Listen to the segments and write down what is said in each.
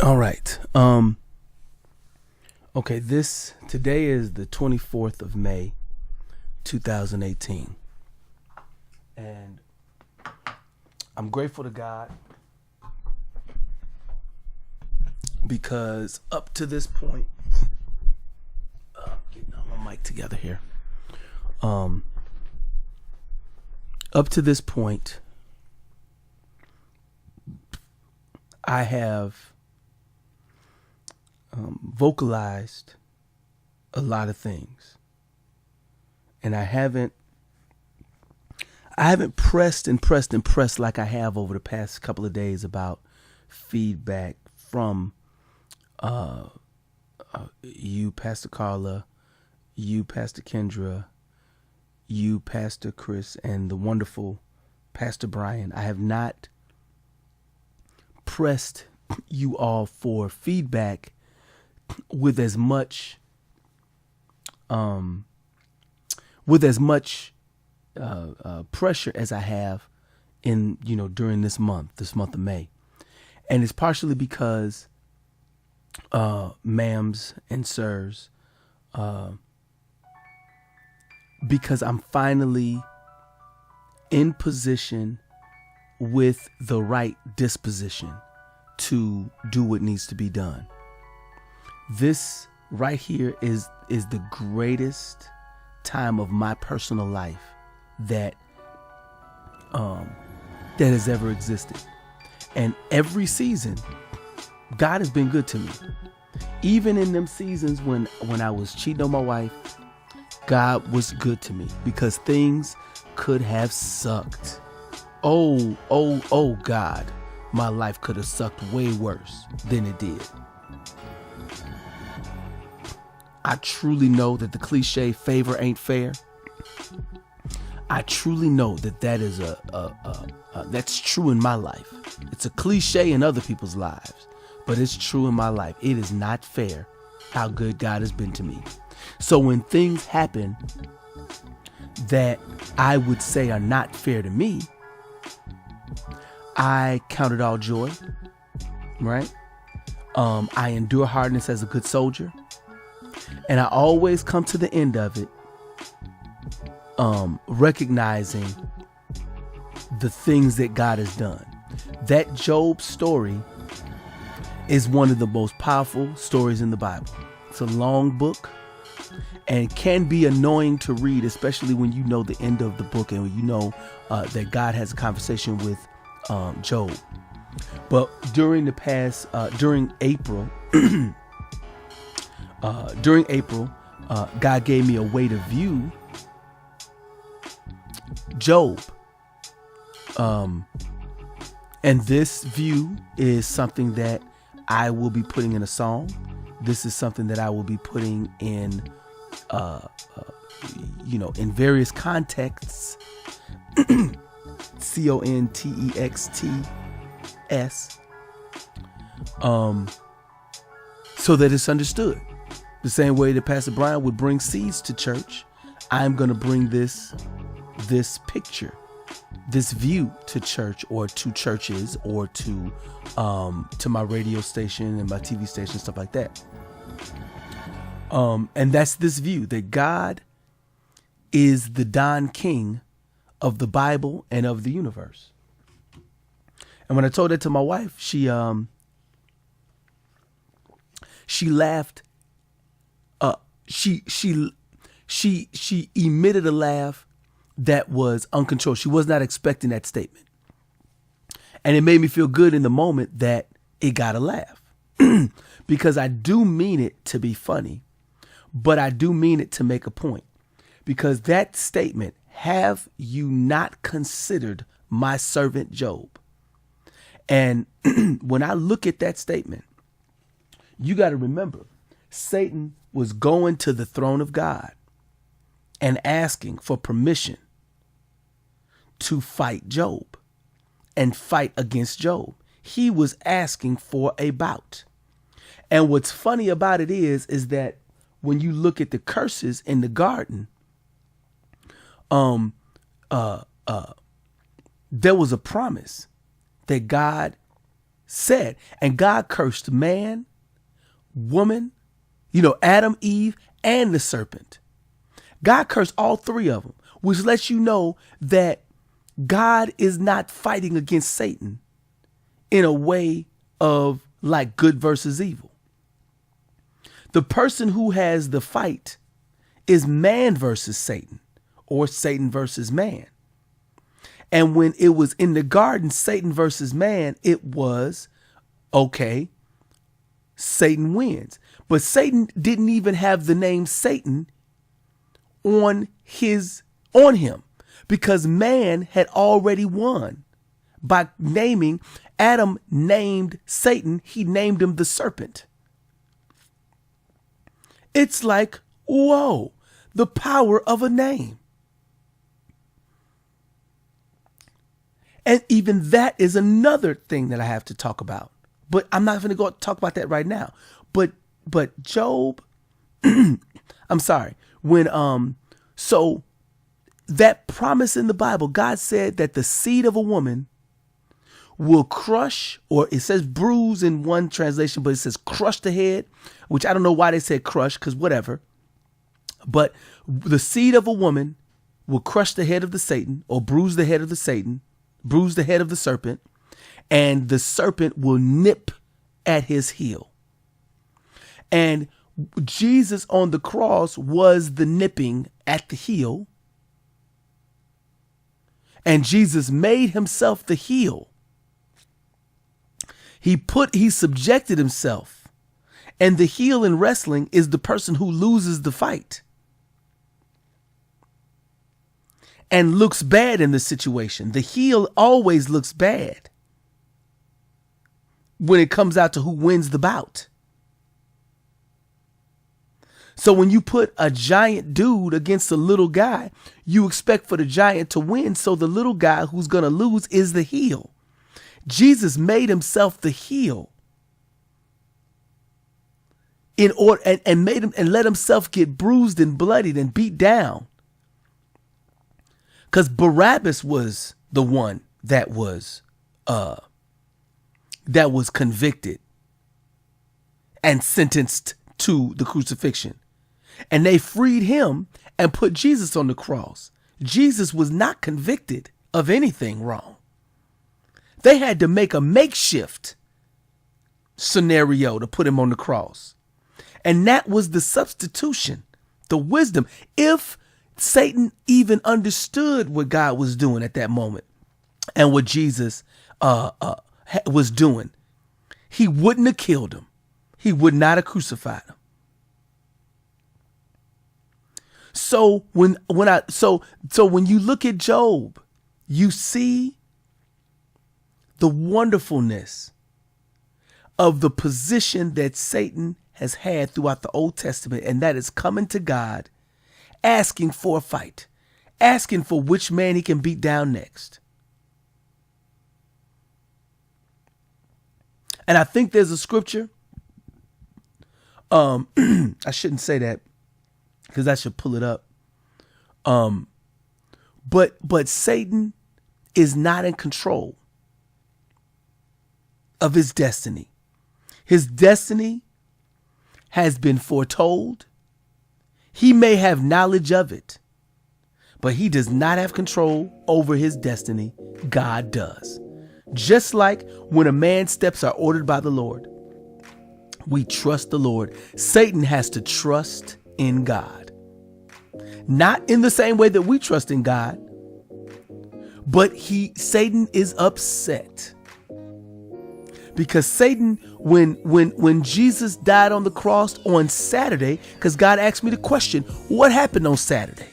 All right. Okay, today is the 24th of May, 2018. And I'm grateful to God because up to this point, getting my mic together here. Up to this point, I have vocalized a lot of things, and I haven't pressed like I have over the past couple of days about feedback from you, Pastor Carla, you, Pastor Kendra, you, Pastor Chris, and the wonderful Pastor Brian. I have not pressed you all for feedback with as much pressure as I have during this month of May. And it's partially because ma'ams and sirs, because I'm finally in position with the right disposition to do what needs to be done. This right here is the greatest time of my personal life that has ever existed. And every season, God has been good to me. Even in them seasons when I was cheating on my wife, God was good to me because things could have sucked. Oh God, my life could have sucked way worse than it did. I truly know that the cliche favor ain't fair. I truly know that is that's true in my life. It's a cliche in other people's lives, but it's true in my life. It is not fair how good God has been to me. So when things happen that I would say are not fair to me, I count it all joy, right? I endure hardness as a good soldier. And I always come to the end of it recognizing the things that God has done. That Job story is one of the most powerful stories in the Bible. It's a long book and can be annoying to read, especially when you know the end of the book and you know that God has a conversation with Job. But during April, God gave me a way to view Job. And this view is something that I will be putting in a song. This is something that I will be putting in, in various contexts. CONTEXTS. So that it's understood. The same way that Pastor Brian would bring seeds to church, I'm going to bring this picture, this view to church or to churches or to my radio station and my TV station, stuff like that. And that's this view that God is the Don King of the Bible and of the universe. And when I told that to my wife, she laughed. She emitted a laugh that was uncontrolled. She was not expecting that statement. And it made me feel good in the moment that it got a laugh. Because I do mean it to be funny, but I do mean it to make a point. Because that statement, have you not considered my servant Job? And when I look at that statement, you got to remember, Satan was going to the throne of God and asking for permission to fight Job and fight against Job. He was asking for a bout. And what's funny about it is that when you look at the curses in the garden, there was a promise that God said. And God cursed man, woman, Adam, Eve, and the serpent. God cursed all three of them, which lets you know that God is not fighting against Satan in a way of like good versus evil. The person who has the fight is man versus Satan, or Satan versus man. And when it was in the garden, Satan versus man, it was, okay, Satan wins. But Satan didn't even have the name Satan on him, because man had already won by naming. Adam named Satan, he named him the serpent. It's like, whoa, the power of a name. And even that is another thing that I have to talk about. But I'm not going to go talk about that right now. But Job, I'm sorry. So that promise in the Bible, God said that the seed of a woman will crush, or it says bruise in one translation, but it says crush the head, which I don't know why they said crush, because whatever. But the seed of a woman will crush the head of the Satan, or bruise the head of the Satan, bruise the head of the serpent, and the serpent will nip at his heel. And Jesus on the cross was the nipping at the heel. And Jesus made himself the heel. He subjected himself. And the heel in wrestling is the person who loses the fight and looks bad in the situation. The heel always looks bad when it comes out to who wins the bout. So when you put a giant dude against a little guy, you expect for the giant to win. So the little guy who's going to lose is the heel. Jesus made himself the heel in order and made him and let himself get bruised and bloodied and beat down. Because Barabbas was the one that was convicted and sentenced to the crucifixion. And they freed him and put Jesus on the cross. Jesus was not convicted of anything wrong. They had to make a makeshift scenario to put him on the cross. And that was the substitution, the wisdom. If Satan even understood what God was doing at that moment and what Jesus was doing, he wouldn't have killed him. He would not have crucified him. So when you look at Job, you see the wonderfulness of the position that Satan has had throughout the Old Testament, and that is coming to God, asking for a fight, asking for which man he can beat down next. And I think there's a scripture. I shouldn't say that because I should pull it up. But Satan is not in control of his destiny. His destiny has been foretold. He may have knowledge of it, but he does not have control over his destiny. God does. Just like when a man's steps are ordered by the Lord, we trust the Lord. Satan has to trust in God. Not in the same way that we trust in God, but Satan is upset. Because Satan, when Jesus died on the cross on Saturday, because God asked me the question, what happened on Saturday?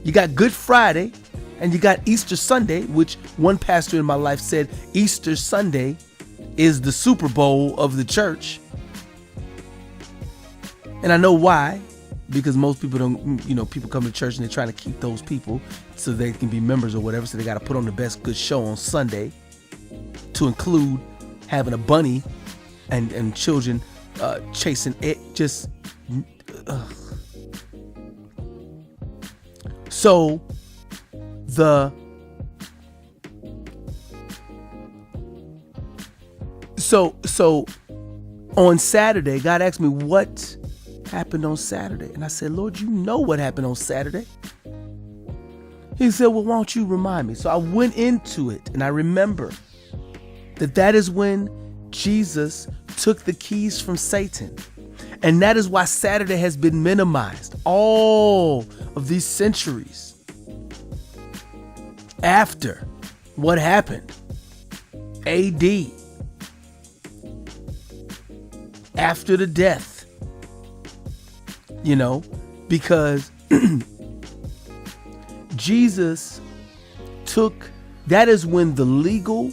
You got Good Friday and you got Easter Sunday, which one pastor in my life said Easter Sunday is the Super Bowl of the church. And I know why, because most people don't, people come to church and they're trying to keep those people so they can be members or whatever. So they got to put on the best good show on Sunday, to include having a bunny and children chasing it. So So on Saturday, God asked me what happened on Saturday. And I said, Lord, you know what happened on Saturday. He said, well, why don't you remind me? So I went into it, and I remember that is when Jesus took the keys from Satan. And that is why Saturday has been minimized all of these centuries after what happened. AD. After the death. You know, because Jesus that's when the legal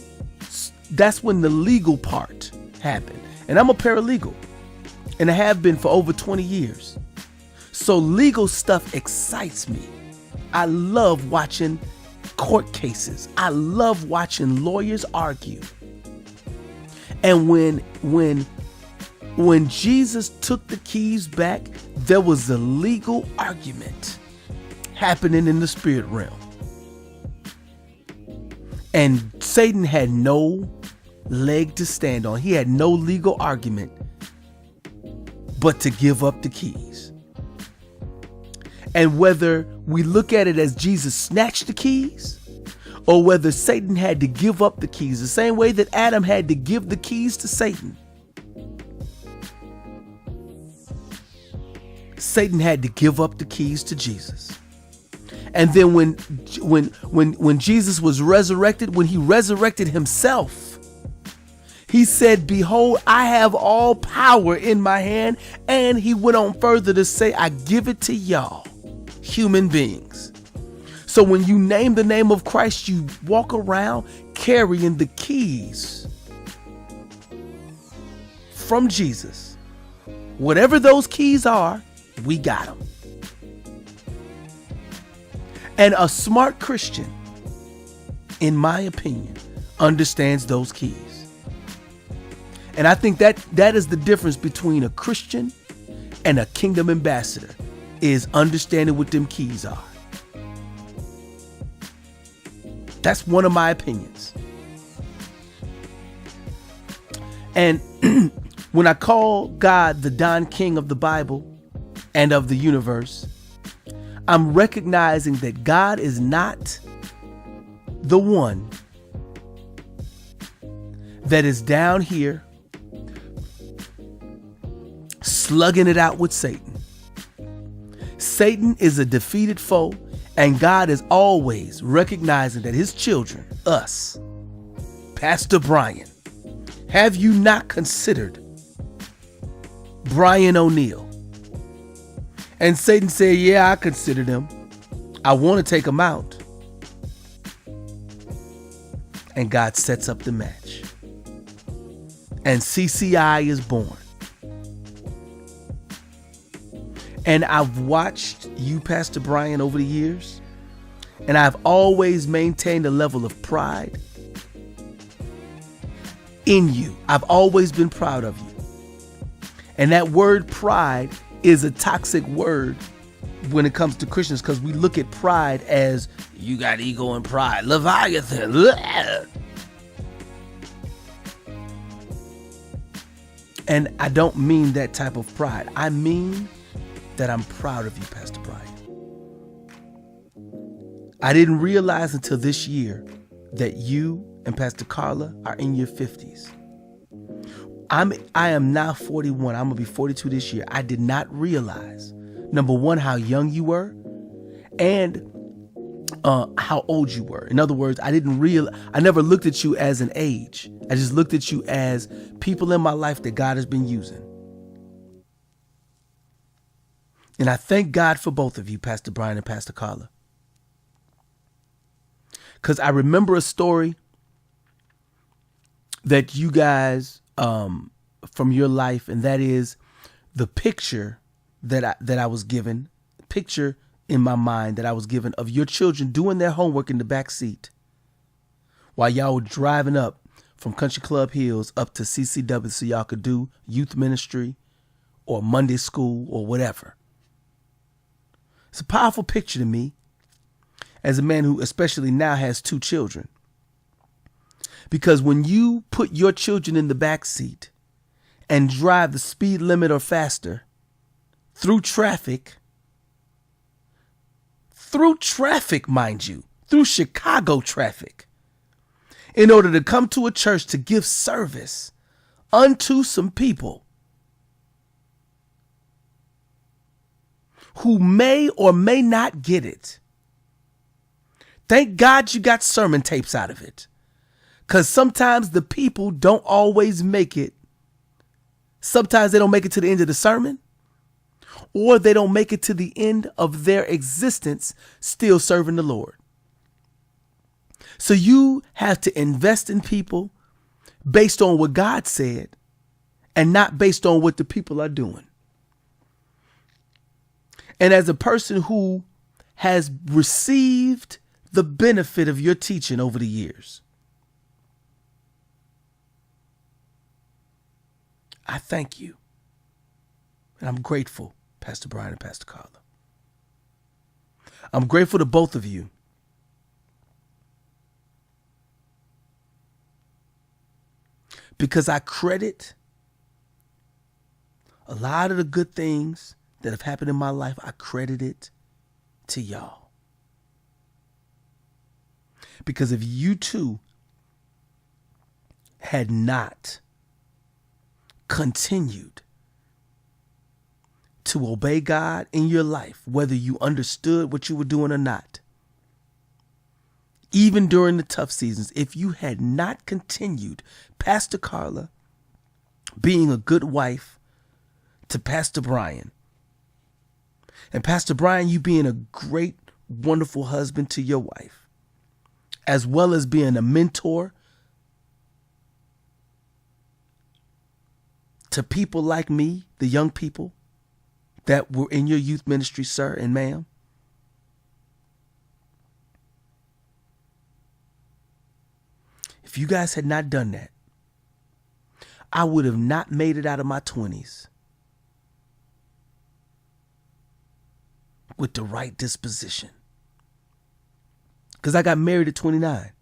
part happened. And I'm a paralegal, and I have been for over 20 years. So legal stuff excites me. I love watching court cases. I love watching lawyers argue. And when Jesus took the keys back, there was a legal argument happening in the spirit realm. And Satan had no leg to stand on. He had no legal argument but to give up the keys. And whether we look at it as Jesus snatched the keys, or whether Satan had to give up the keys, the same way that Adam had to give the keys to Satan, Satan had to give up the keys to Jesus. And then when Jesus was resurrected, when he resurrected himself, he said, behold, I have all power in my hand. And he went on further to say, I give it to y'all, human beings. So when you name the name of Christ, you walk around carrying the keys from Jesus. Whatever those keys are, we got them. And a smart Christian, in my opinion, understands those keys. And I think that is the difference between a Christian and a kingdom ambassador, is understanding what them keys are. That's one of my opinions. And when I call God the Don King of the Bible and of the universe, I'm recognizing that God is not the one that is down here slugging it out with Satan. Satan is a defeated foe, and God is always recognizing that his children, us, Pastor Brian, have you not considered Brian O'Neill? And Satan said, yeah, I considered him. I want to take him out. And God sets up the match. And CCI is born. And I've watched you, Pastor Brian, over the years. And I've always maintained a level of pride in you. I've always been proud of you. And that word pride is a toxic word when it comes to Christians, because we look at pride as, you got ego and pride, Leviathan. Blah. And I don't mean that type of pride. I mean that I'm proud of you, Pastor Brian. I didn't realize until this year that you and Pastor Carla are in your 50s. I am now 41. I'm going to be 42 this year. I did not realize, number one, how young you were, and how old you were. In other words, I never looked at you as an age. I just looked at you as people in my life that God has been using. And I thank God for both of you, Pastor Brian and Pastor Carla. Because I remember a story that you guys from your life, and that is the picture that I was given, picture in my mind that I was given of your children doing their homework in the back seat while y'all were driving up from Country Club Hills up to CCW so y'all could do youth ministry or Monday school or whatever. It's a powerful picture to me as a man who especially now has 2 children, Because when you put your children in the back seat and drive the speed limit or faster through traffic, mind you, through Chicago traffic, in order to come to a church to give service unto some people who may or may not get it. Thank God you got sermon tapes out of it. Because sometimes the people don't always make it. Sometimes they don't make it to the end of the sermon, or they don't make it to the end of their existence still serving the Lord. So you have to invest in people based on what God said and not based on what the people are doing. And as a person who has received the benefit of your teaching over the years, I thank you. And I'm grateful, Pastor Brian and Pastor Carla. I'm grateful to both of you. Because I credit a lot of the good things that have happened in my life, I credit it to y'all. Because if you too had not continued to obey God in your life, whether you understood what you were doing or not, even during the tough seasons, if you had not continued, Pastor Carla being a good wife to Pastor Brian, and Pastor Brian, you being a great, wonderful husband to your wife, as well as being a mentor to people like me, the young people that were in your youth ministry, sir and ma'am. If you guys had not done that, I would have not made it out of my 20s with the right disposition. Because I got married at 29.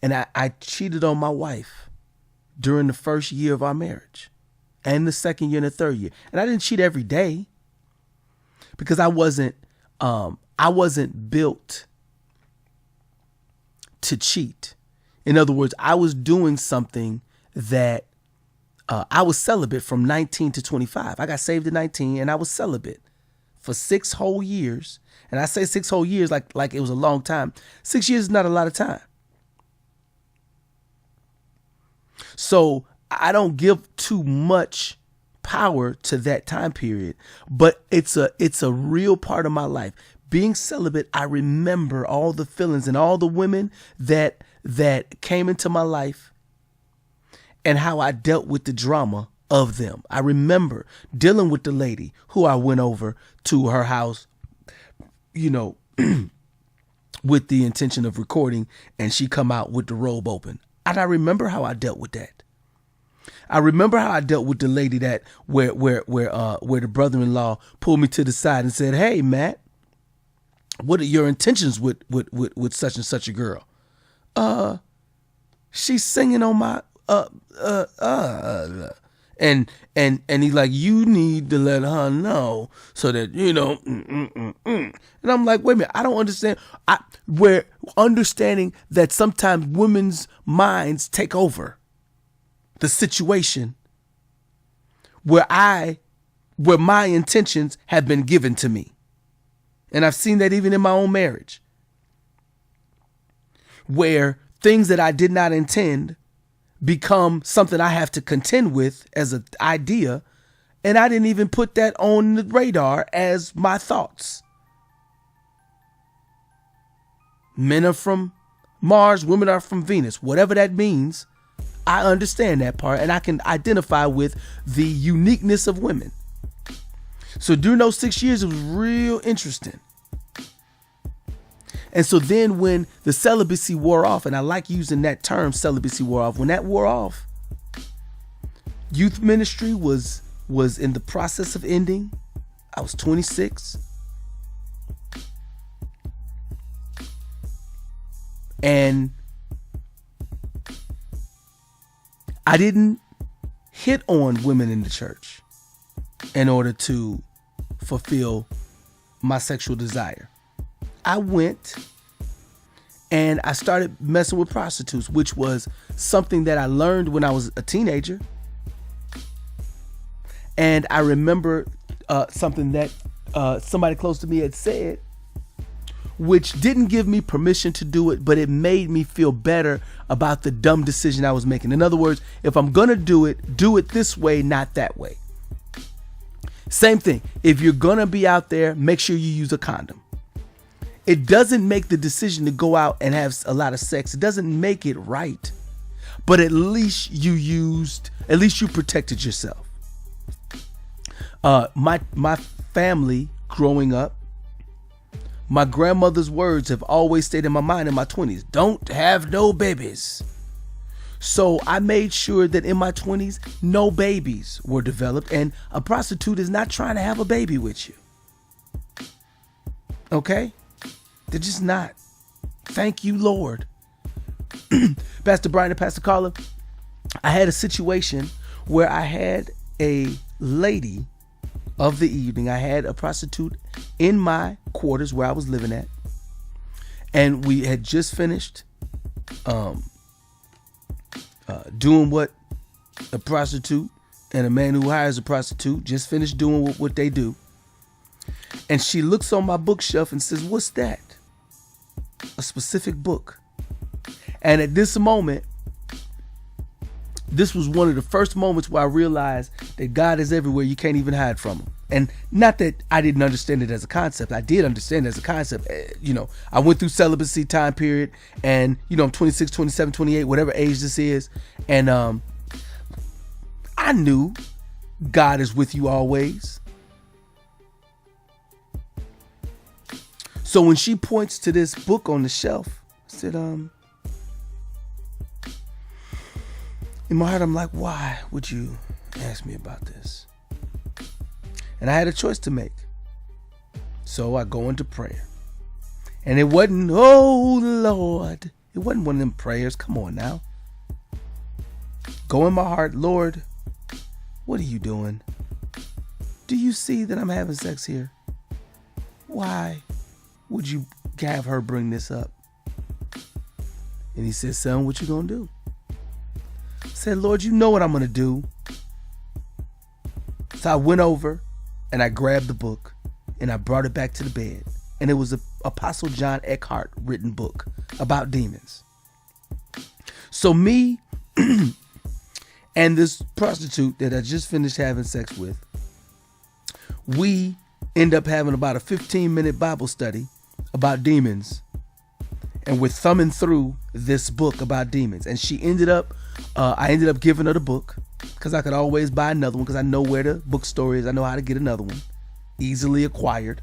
And I cheated on my wife during the first year of our marriage and the second year and the third year. And I didn't cheat every day because I wasn't built to cheat. In other words, I was doing something that I was celibate from 19 to 25. I got saved at 19 and I was celibate for 6 whole years. And I say 6 whole years like it was a long time. 6 years is not a lot of time. So I don't give too much power to that time period, but it's a real part of my life. Being celibate, I remember all the feelings and all the women that came into my life and how I dealt with the drama of them. I remember dealing with the lady who I went over to her house, with the intention of recording, and she come out with the robe open. And I remember how I dealt with that. I remember how I dealt with the lady that where the brother-in-law pulled me to the side and said, "Hey, Matt, what are your intentions with such and such a girl? She's singing on my and he's like, you need to let her know so that And I'm like, wait a minute, I don't understand. We're understanding that sometimes women's minds take over the situation where my intentions have been given to me. And I've seen that even in my own marriage, where things that I did not intend become something I have to contend with as an idea. And I didn't even put that on the radar as my thoughts. Men are from Mars, women are from Venus, whatever that means. I understand that part and I can identify with the uniqueness of women. So during those 6 years, it was real interesting. And so then when the celibacy wore off, and I like using that term, celibacy wore off, when that wore off, youth ministry was in the process of ending. I was 26. And I didn't hit on women in the church in order to fulfill my sexual desire. I went and I started messing with prostitutes, which was something that I learned when I was a teenager. And I remember something that somebody close to me had said, which didn't give me permission to do it, but it made me feel better about the dumb decision I was making. In other words, if I'm going to do it this way, not that way. Same thing. If you're going to be out there, make sure you use a condom. It doesn't make the decision to go out and have a lot of sex. It doesn't make it right. But at least you protected yourself. My family growing up, my grandmother's words have always stayed in my mind in my 20s. Don't have no babies. So I made sure that in my 20s, no babies were developed. And a prostitute is not trying to have a baby with you. Okay? They're just not. Thank you, Lord. Pastor Brian and Pastor Carla, I had a situation where I had a lady of the evening. I had a prostitute in my quarters where I was living at. And we had just finished doing what a prostitute and a man who hires a prostitute just finished doing what they do. And she looks on my bookshelf and says, "What's that?" A specific book. And at this moment, this was one of the first moments where I realized that God is everywhere. You can't even hide from him. And not that I didn't understand it as a concept. I did understand it as a concept. I went through celibacy time period, and, I'm 26, 27, 28, whatever age this is. And I knew God is with you always. So when she points to this book on the shelf, I said, in my heart, I'm like, why would you ask me about this? And I had a choice to make. So I go into prayer. And it wasn't, oh Lord. It wasn't one of them prayers. Come on now. Go in my heart, Lord, what are you doing? Do you see that I'm having sex here? Why would you have her bring this up? And he said, son, what you gonna do? I said, Lord, you know what I'm gonna do. So I went over and I grabbed the book and I brought it back to the bed. And it was a Apostle John Eckhart written book about demons. So me and this prostitute that I just finished having sex with, we end up having about a 15-minute Bible study about demons. And we're thumbing through this book about demons. And she ended up, I ended up giving her the book because I could always buy another one because I know where the bookstore is. I know how to get another one. Easily acquired.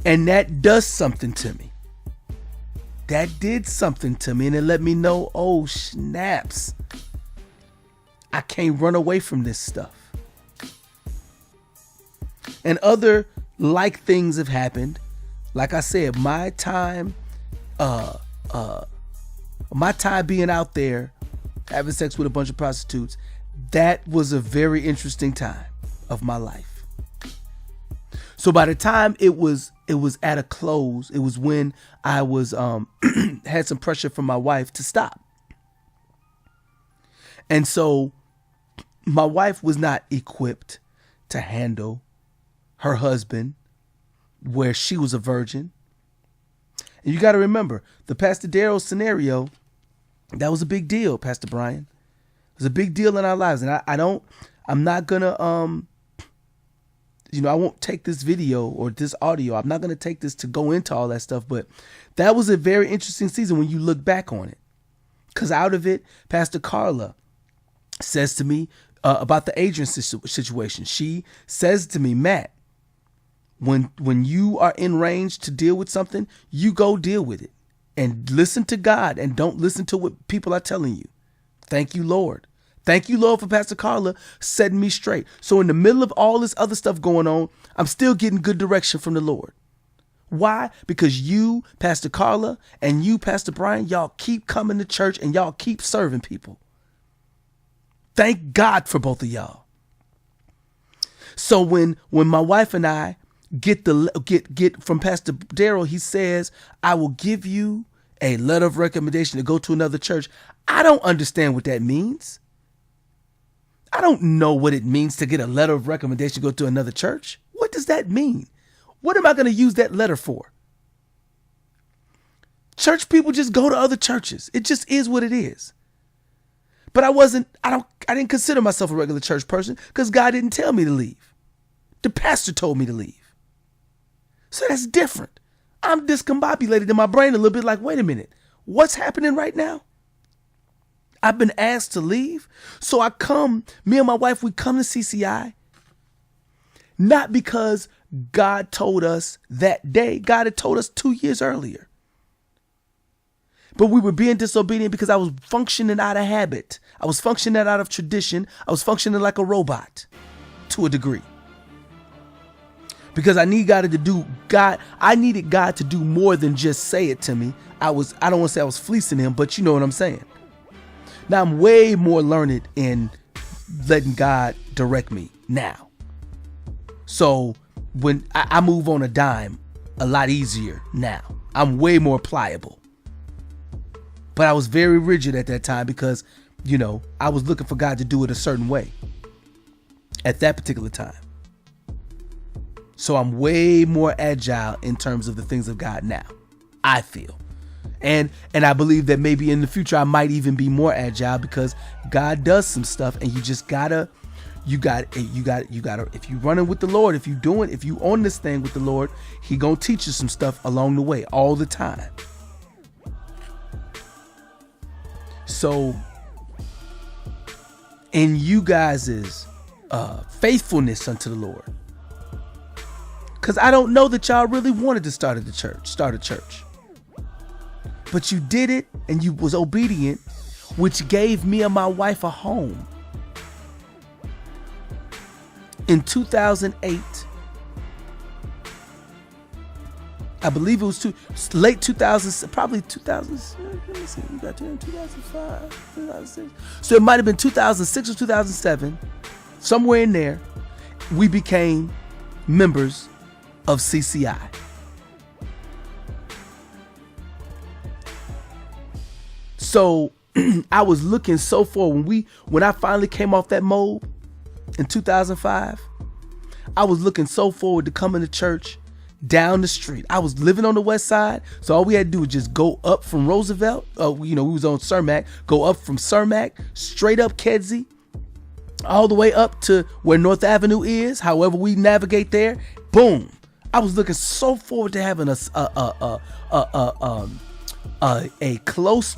And that does something to me. That did something to me, and it let me know, oh, snaps. I can't run away from this stuff. And other like things have happened. Like I said, my time being out there having sex with a bunch of prostitutes, that was a very interesting time of my life. So by the time it was at a close, it was when I was had some pressure from my wife to stop. And so my wife was not equipped to handle her husband where she was a virgin. And you got to remember, the Pastor Darrell scenario, that was a big deal, Pastor Brian. It was a big deal in our lives. And I'm not going to, I won't take this video or this audio. I'm not going to take this to go into all that stuff. But that was a very interesting season when you look back on it. Because out of it, Pastor Carla says to me about the Adrian situation. She says to me, Matt, when you are in range to deal with something, you go deal with it. And listen to God and don't listen to what people are telling you. Thank you, Lord. Thank you, Lord, for Pastor Carla setting me straight. So in the middle of all this other stuff going on, I'm still getting good direction from the Lord. Why? Because you, Pastor Carla, and you, Pastor Brian, y'all keep coming to church and y'all keep serving people. Thank God for both of y'all. So when my wife and I get from Pastor Darrell, he says, I will give you a letter of recommendation to go to another church. I don't understand what that means. I don't know what it means to get a letter of recommendation to go to another church. What does that mean? What am I going to use that letter for? Church people just go to other churches. It just is what it is. But I didn't consider myself a regular church person because God didn't tell me to leave. The pastor told me to leave. So that's different. I'm discombobulated in my brain a little bit like, wait a minute, what's happening right now? I've been asked to leave. So me and my wife, we come to CCI, not because God told us that day. God had told us 2 years earlier. But we were being disobedient because I was functioning out of habit. I was functioning out of tradition. I was functioning like a robot to a degree. Because I needed God to do more than just say it to me. I don't want to say I was fleecing him, but you know what I'm saying. Now I'm way more learned in letting God direct me now. So when I move on a dime a lot easier now, I'm way more pliable. But I was very rigid at that time because, I was looking for God to do it a certain way at that particular time. So I'm way more agile in terms of the things of God now, I feel. And I believe that maybe in the future I might even be more agile because God does some stuff and you just gotta, if you running with the Lord, if you on this thing with the Lord, he gonna teach you some stuff along the way all the time. So in you guys' faithfulness unto the Lord, because I don't know that y'all really wanted to start a church, but you did it and you was obedient, which gave me and my wife a home. In 2008, I believe it was late 2000, probably 2000. Let me see, we got to in 2005, 2006. So it might have been 2006 or 2007, somewhere in there. We became members of CCI. So I was looking so forward when I finally came off that mold in 2005. I was looking so forward to coming to church down the street. I was living on the west side, so all we had to do was just go up from Roosevelt. We was on Cermak. Go up from Cermak, straight up Kedzie, all the way up to where North Avenue is. However we navigate there, boom. I was looking so forward to having a close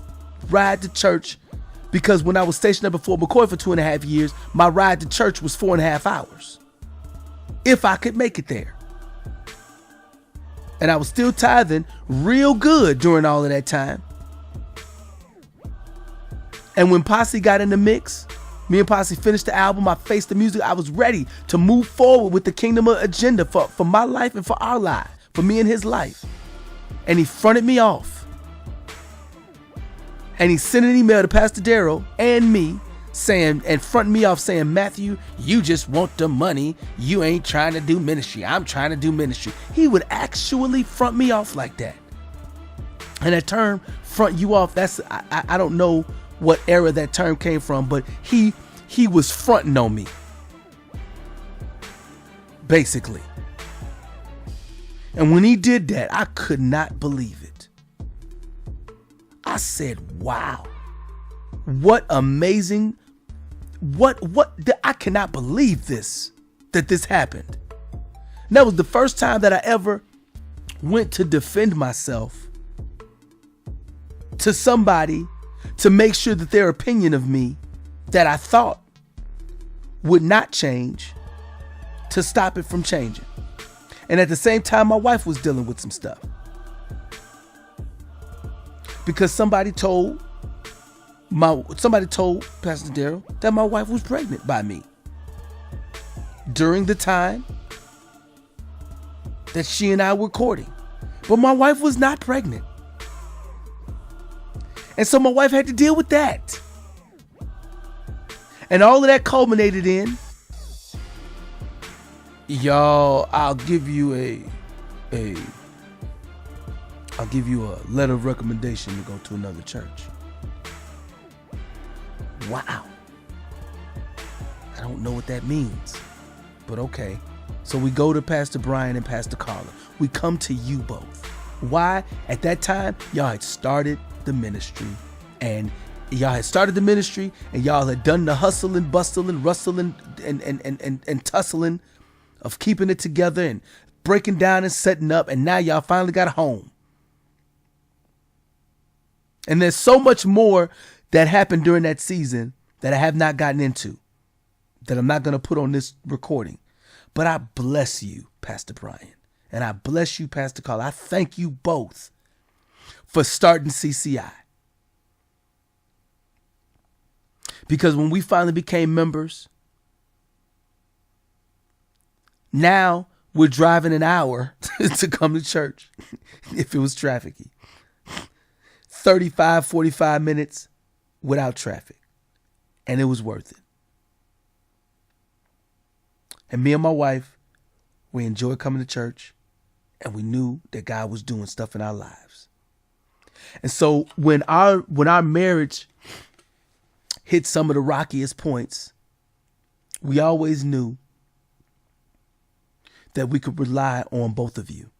ride to church, because when I was stationed up at Fort McCoy for 2.5 years, my ride to church was 4.5 hours, if I could make it there. And I was still tithing real good during all of that time. And when Posse got in the mix, me and Posse finished the album, I faced the music, I was ready to move forward with the kingdom agenda for my life and for our life, for me and his life. And he fronted me off. And he sent an email to Pastor Darrell and me fronting me off saying, Matthew, you just want the money. You ain't trying to do ministry. I'm trying to do ministry. He would actually front me off like that. And that term, front you off, I don't know what era that term came from, but he was fronting on me, basically. And when he did that, I could not believe it. I said, wow, what amazing, I cannot believe that this happened. And that was the first time that I ever went to defend myself to somebody to make sure that their opinion of me that I thought would not change, to stop it from changing. And at the same time, my wife was dealing with some stuff. Because somebody told Pastor Darrell that my wife was pregnant by me during the time that she and I were courting. But my wife was not pregnant. And so my wife had to deal with that. And all of that culminated in, y'all, I'll give you a letter of recommendation to go to another church. Wow. I don't know what that means, but okay. So we go to Pastor Brian and Pastor Carla. We come to you both. Why? At that time, y'all had started the ministry, and y'all had done the hustle and bustle and rustling and tussling of keeping it together and breaking down and setting up, and now y'all finally got a home. And there's so much more that happened during that season that I have not gotten into, that I'm not going to put on this recording. But I bless you, Pastor Brian, and I bless you, Pastor Carla. I thank you both for starting CCI. Because when we finally became members, now we're driving an hour to come to church if it was trafficy. 35, 45 minutes without traffic. And it was worth it. And me and my wife, we enjoyed coming to church, and we knew that God was doing stuff in our lives. And so when our marriage hit some of the rockiest points, we always knew that we could rely on both of you.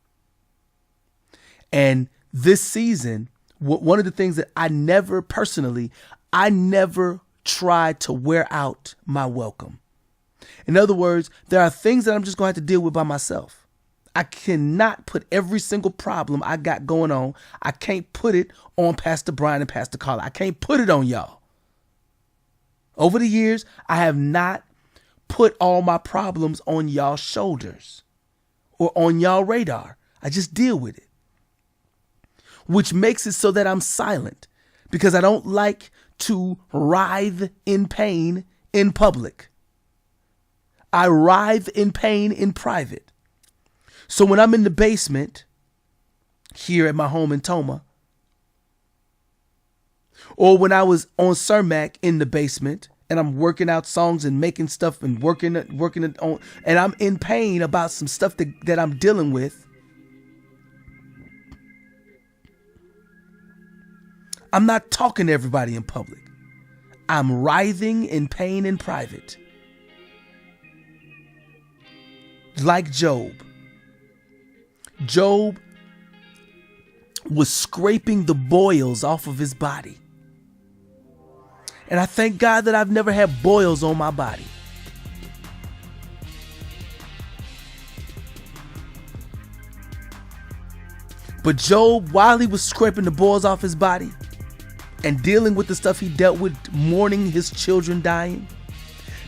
And this season, one of the things that I never tried to wear out my welcome. In other words, there are things that I'm just going to have to deal with by myself. I cannot put every single problem I got going on. I can't put it on Pastor Brian and Pastor Carla. I can't put it on y'all. Over the years, I have not put all my problems on y'all's shoulders or on y'all radar. I just deal with it, which makes it so that I'm silent, because I don't like to writhe in pain in public. I writhe in pain in private. So when I'm in the basement here at my home in Toma, or when I was on Cermak in the basement and I'm working out songs and making stuff and working it on, and I'm in pain about some stuff that I'm dealing with, I'm not talking to everybody in public. I'm writhing in pain in private. Like Job. Job was scraping the boils off of his body. And I thank God that I've never had boils on my body. But Job, while he was scraping the boils off his body and dealing with the stuff he dealt with, mourning his children dying,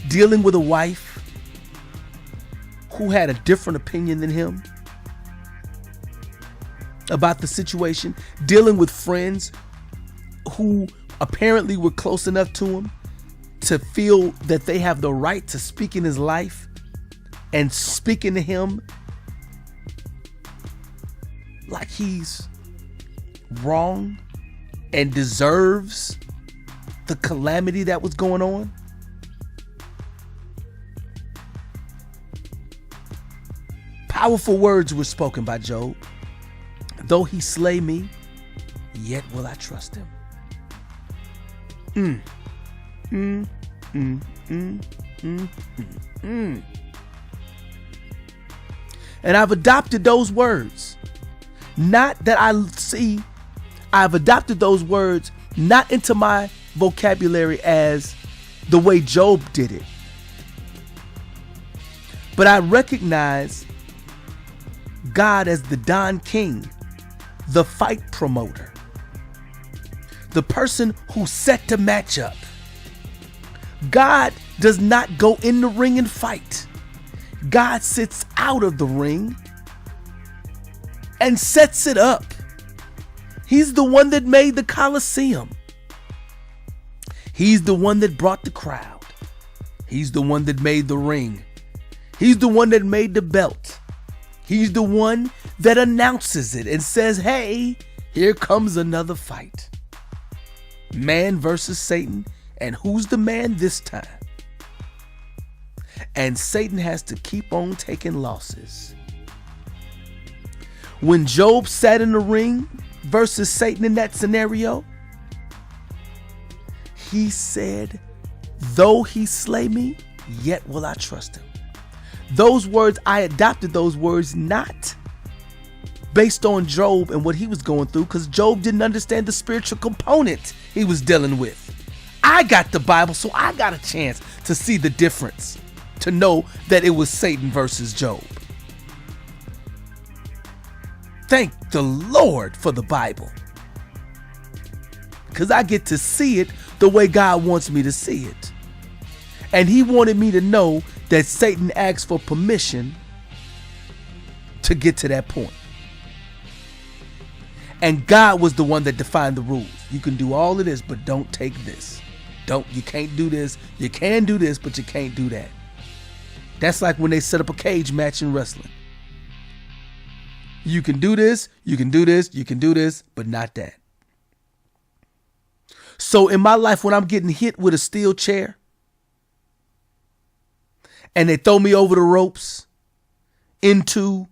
dealing with a wife who had a different opinion than him about the situation, dealing with friends who apparently were close enough to him to feel that they have the right to speak in his life and speaking to him like he's wrong and deserves the calamity that was going on. Powerful words were spoken by Job. Though he slay me, yet will I trust him. And I've adopted those words. Not that I've adopted those words not into my vocabulary as the way Job did it. But I recognize God as the Don King, the fight promoter, the person who set the match up. God does not go in the ring and fight. God sits out of the ring and sets it up. He's the one that made the Colosseum. He's the one that brought the crowd. He's the one that made the ring. He's the one that made the belt. He's the one that announces it and says, hey, here comes another fight. Man versus Satan. And who's the man this time? And Satan has to keep on taking losses. When Job sat in the ring versus Satan in that scenario, he said, though he slay me, yet will I trust him. Those words, I adopted those words not based on Job and what he was going through, because Job didn't understand the spiritual component he was dealing with. I got the Bible, so I got a chance to see the difference, to know that it was Satan versus Job. Thank the Lord for the Bible, because I get to see it the way God wants me to see it. And he wanted me to know that Satan asked for permission to get to that point. And God was the one that defined the rules. You can do all of this, but don't take this. You can't do this. You can do this, but you can't do that. That's like when they set up a cage match in wrestling. You can do this, you can do this, you can do this, but not that. So in my life, when I'm getting hit with a steel chair and they throw me over the ropes into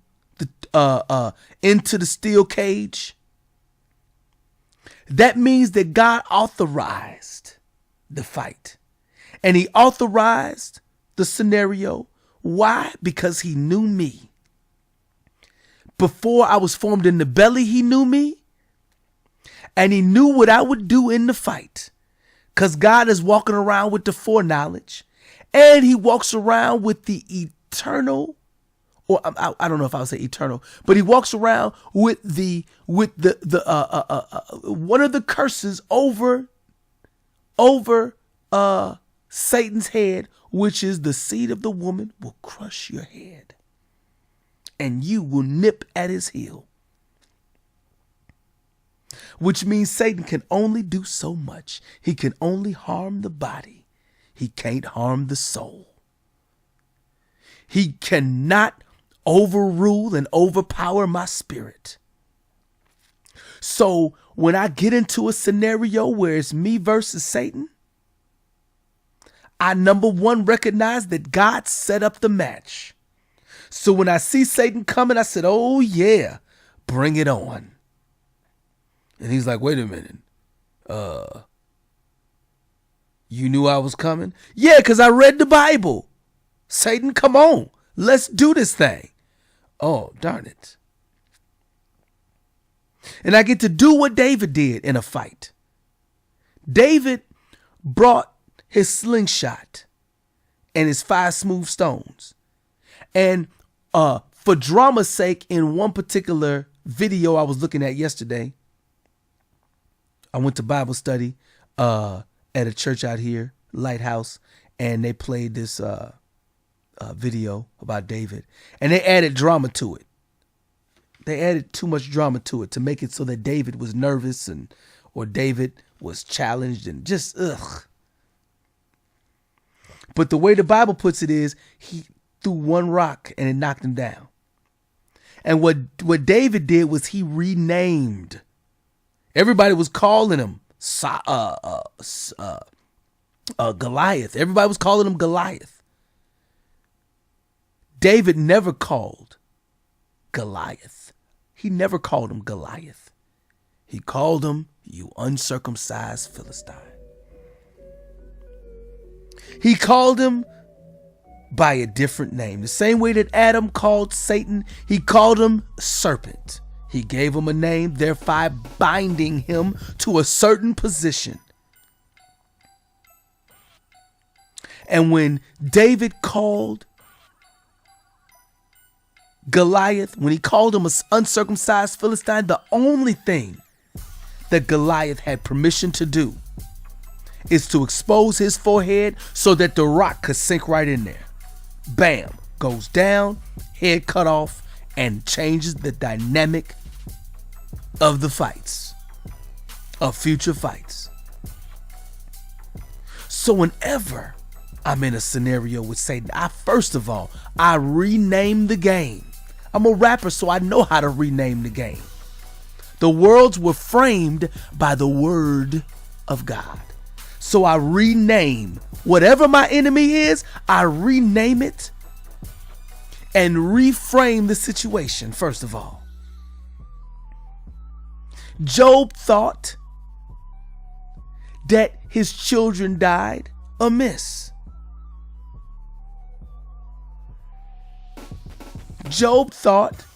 the steel cage, that means that God authorized the fight. And he authorized the scenario. Why? Because he knew me. Before I was formed in the belly, he knew me. And he knew what I would do in the fight. Because God is walking around with the foreknowledge. And he walks around with the eternal, or I don't know if I would say eternal, but he walks around with one of the curses over Satan's head, which is the seed of the woman will crush your head and you will nip at his heel. Which means Satan can only do so much. He can only harm the body. He can't harm the soul. He cannot overrule and overpower my spirit. So when I get into a scenario where it's me versus Satan, I, number one, recognize that God set up the match. So when I see Satan coming, I said, oh yeah, bring it on. And he's like, wait a minute. You knew I was coming? Yeah, because I read the Bible. Satan, come on. Let's do this thing. Oh, darn it. And I get to do what David did in a fight. David brought his slingshot and his 5 smooth stones. And for drama's sake, in one particular video I was looking at yesterday, I went to Bible study at a church out here, Lighthouse, and they played this video about David. And they added drama to it. They added too much drama to it to make it so that David was nervous or David was challenged and just ugh. But the way the Bible puts it is he threw one rock and it knocked him down. And what David did was he renamed. Everybody was calling him Goliath. Everybody was calling him Goliath. David never called Goliath. He never called him Goliath. He called him, you uncircumcised Philistine. He called him by a different name. The same way that Adam called Satan, he called him serpent. He gave him a name, thereby binding him to a certain position. And when David called Goliath, when he called him an uncircumcised Philistine, the only thing that Goliath had permission to do is to expose his forehead so that the rock could sink right in there. Bam, goes down, head cut off, and changes the dynamic of the fights, of future fights. So whenever I'm in a scenario with Satan, I rename the game. I'm a rapper, so I know how to rename the game. The worlds were framed by the word of God. So I rename whatever my enemy is, I rename it and reframe the situation, first of all. Job thought that his children died amiss. Job thought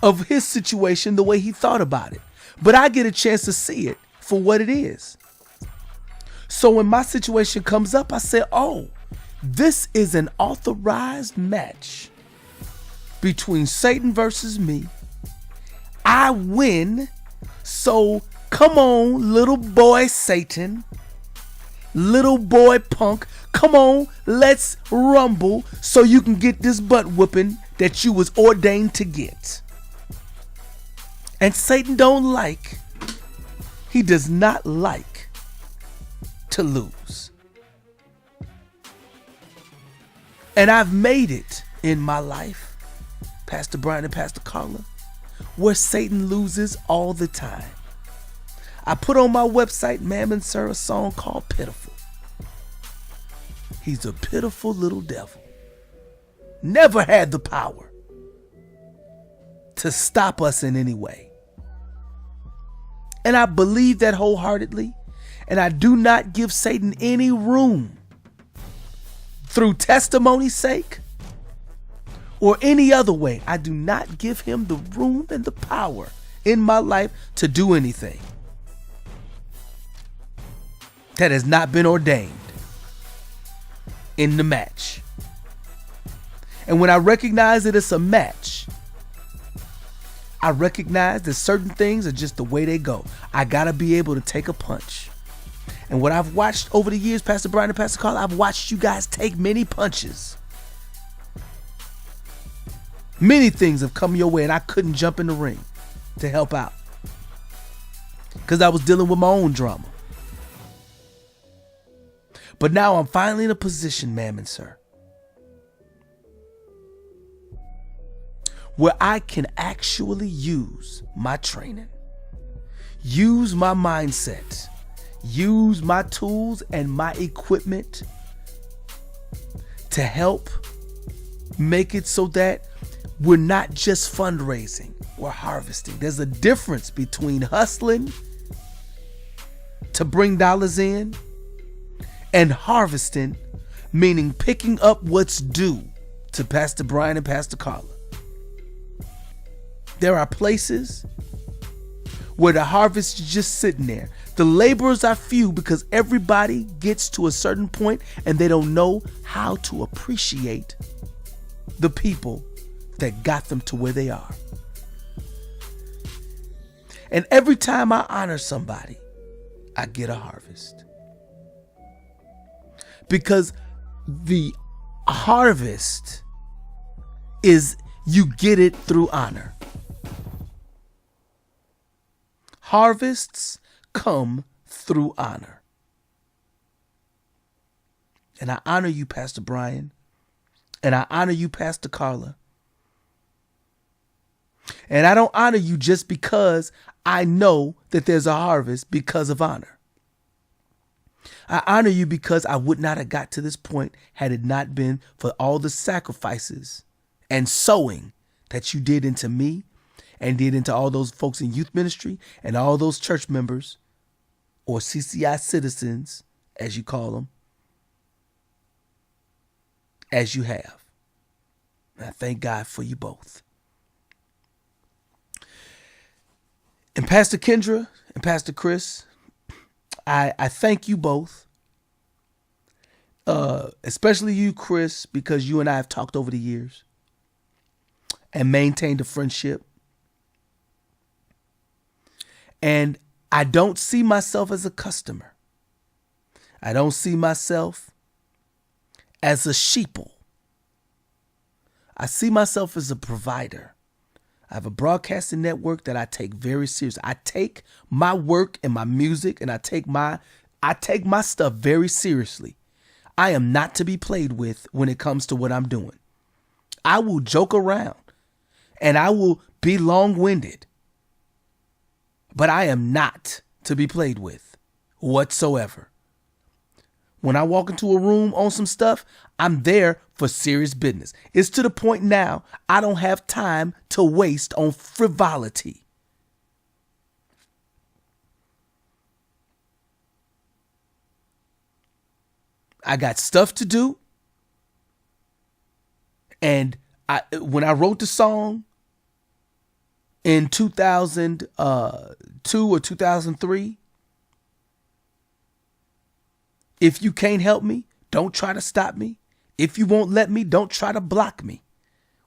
of his situation the way he thought about it. But I get a chance to see it for what it is. So when my situation comes up, I say, oh, this is an authorized match between Satan versus me. I win. So come on, little boy Satan, little boy punk, come on, let's rumble so you can get this butt whooping that you was ordained to get. And Satan he does not like to lose. And I've made it in my life, Pastor Brian and Pastor Carla, where Satan loses all the time. I put on my website, Ma'am and Sir, a song called Pitiful. He's a pitiful little devil. Never had the power to stop us in any way. And I believe that wholeheartedly. And I do not give Satan any room through testimony's sake or any other way. I do not give him the room and the power in my life to do anything that has not been ordained in the match. And when I recognize that it's a match, I recognize that certain things are just the way they go. I gotta be able to take a punch. And what I've watched over the years, Pastor Brian and Pastor Carla, I've watched you guys take many punches. Many things have come your way and I couldn't jump in the ring to help out because I was dealing with my own drama. But now I'm finally in a position, ma'am and sir, where I can actually use my training, use my mindset, use my tools and my equipment to help make it so that we're not just fundraising, we're harvesting. There's a difference between hustling to bring dollars in and harvesting, meaning picking up what's due to Pastor Brian and Pastor Carla. There are places where the harvest is just sitting there. The laborers are few because everybody gets to a certain point and they don't know how to appreciate the people that got them to where they are. And every time I honor somebody, I get a harvest. Because the harvest is you get it through honor. Harvests come through honor. And I honor you, Pastor Brian. And I honor you, Pastor Carla. And I don't honor you just because I know that there's a harvest because of honor. I honor you because I would not have got to this point had it not been for all the sacrifices and sowing that you did into me and did into all those folks in youth ministry and all those church members or CCI citizens, as you call them, as you have. And I thank God for you both. And Pastor Kendra and Pastor Chris, I thank you both, especially you, Chris, because you and I have talked over the years and maintained a friendship. And I don't see myself as a customer. I don't see myself as a sheeple. I see myself as a provider. I have a broadcasting network that I take very seriously. I take my work and my music and I take my stuff very seriously. I am not to be played with when it comes to what I'm doing. I will joke around and I will be long-winded, but I am not to be played with whatsoever. When I walk into a room on some stuff, I'm there for serious business. It's to the point now I don't have time to waste on frivolity. I got stuff to do. And when I wrote the song in 2002 or 2003, if you can't help me, don't try to stop me. If you won't let me, don't try to block me.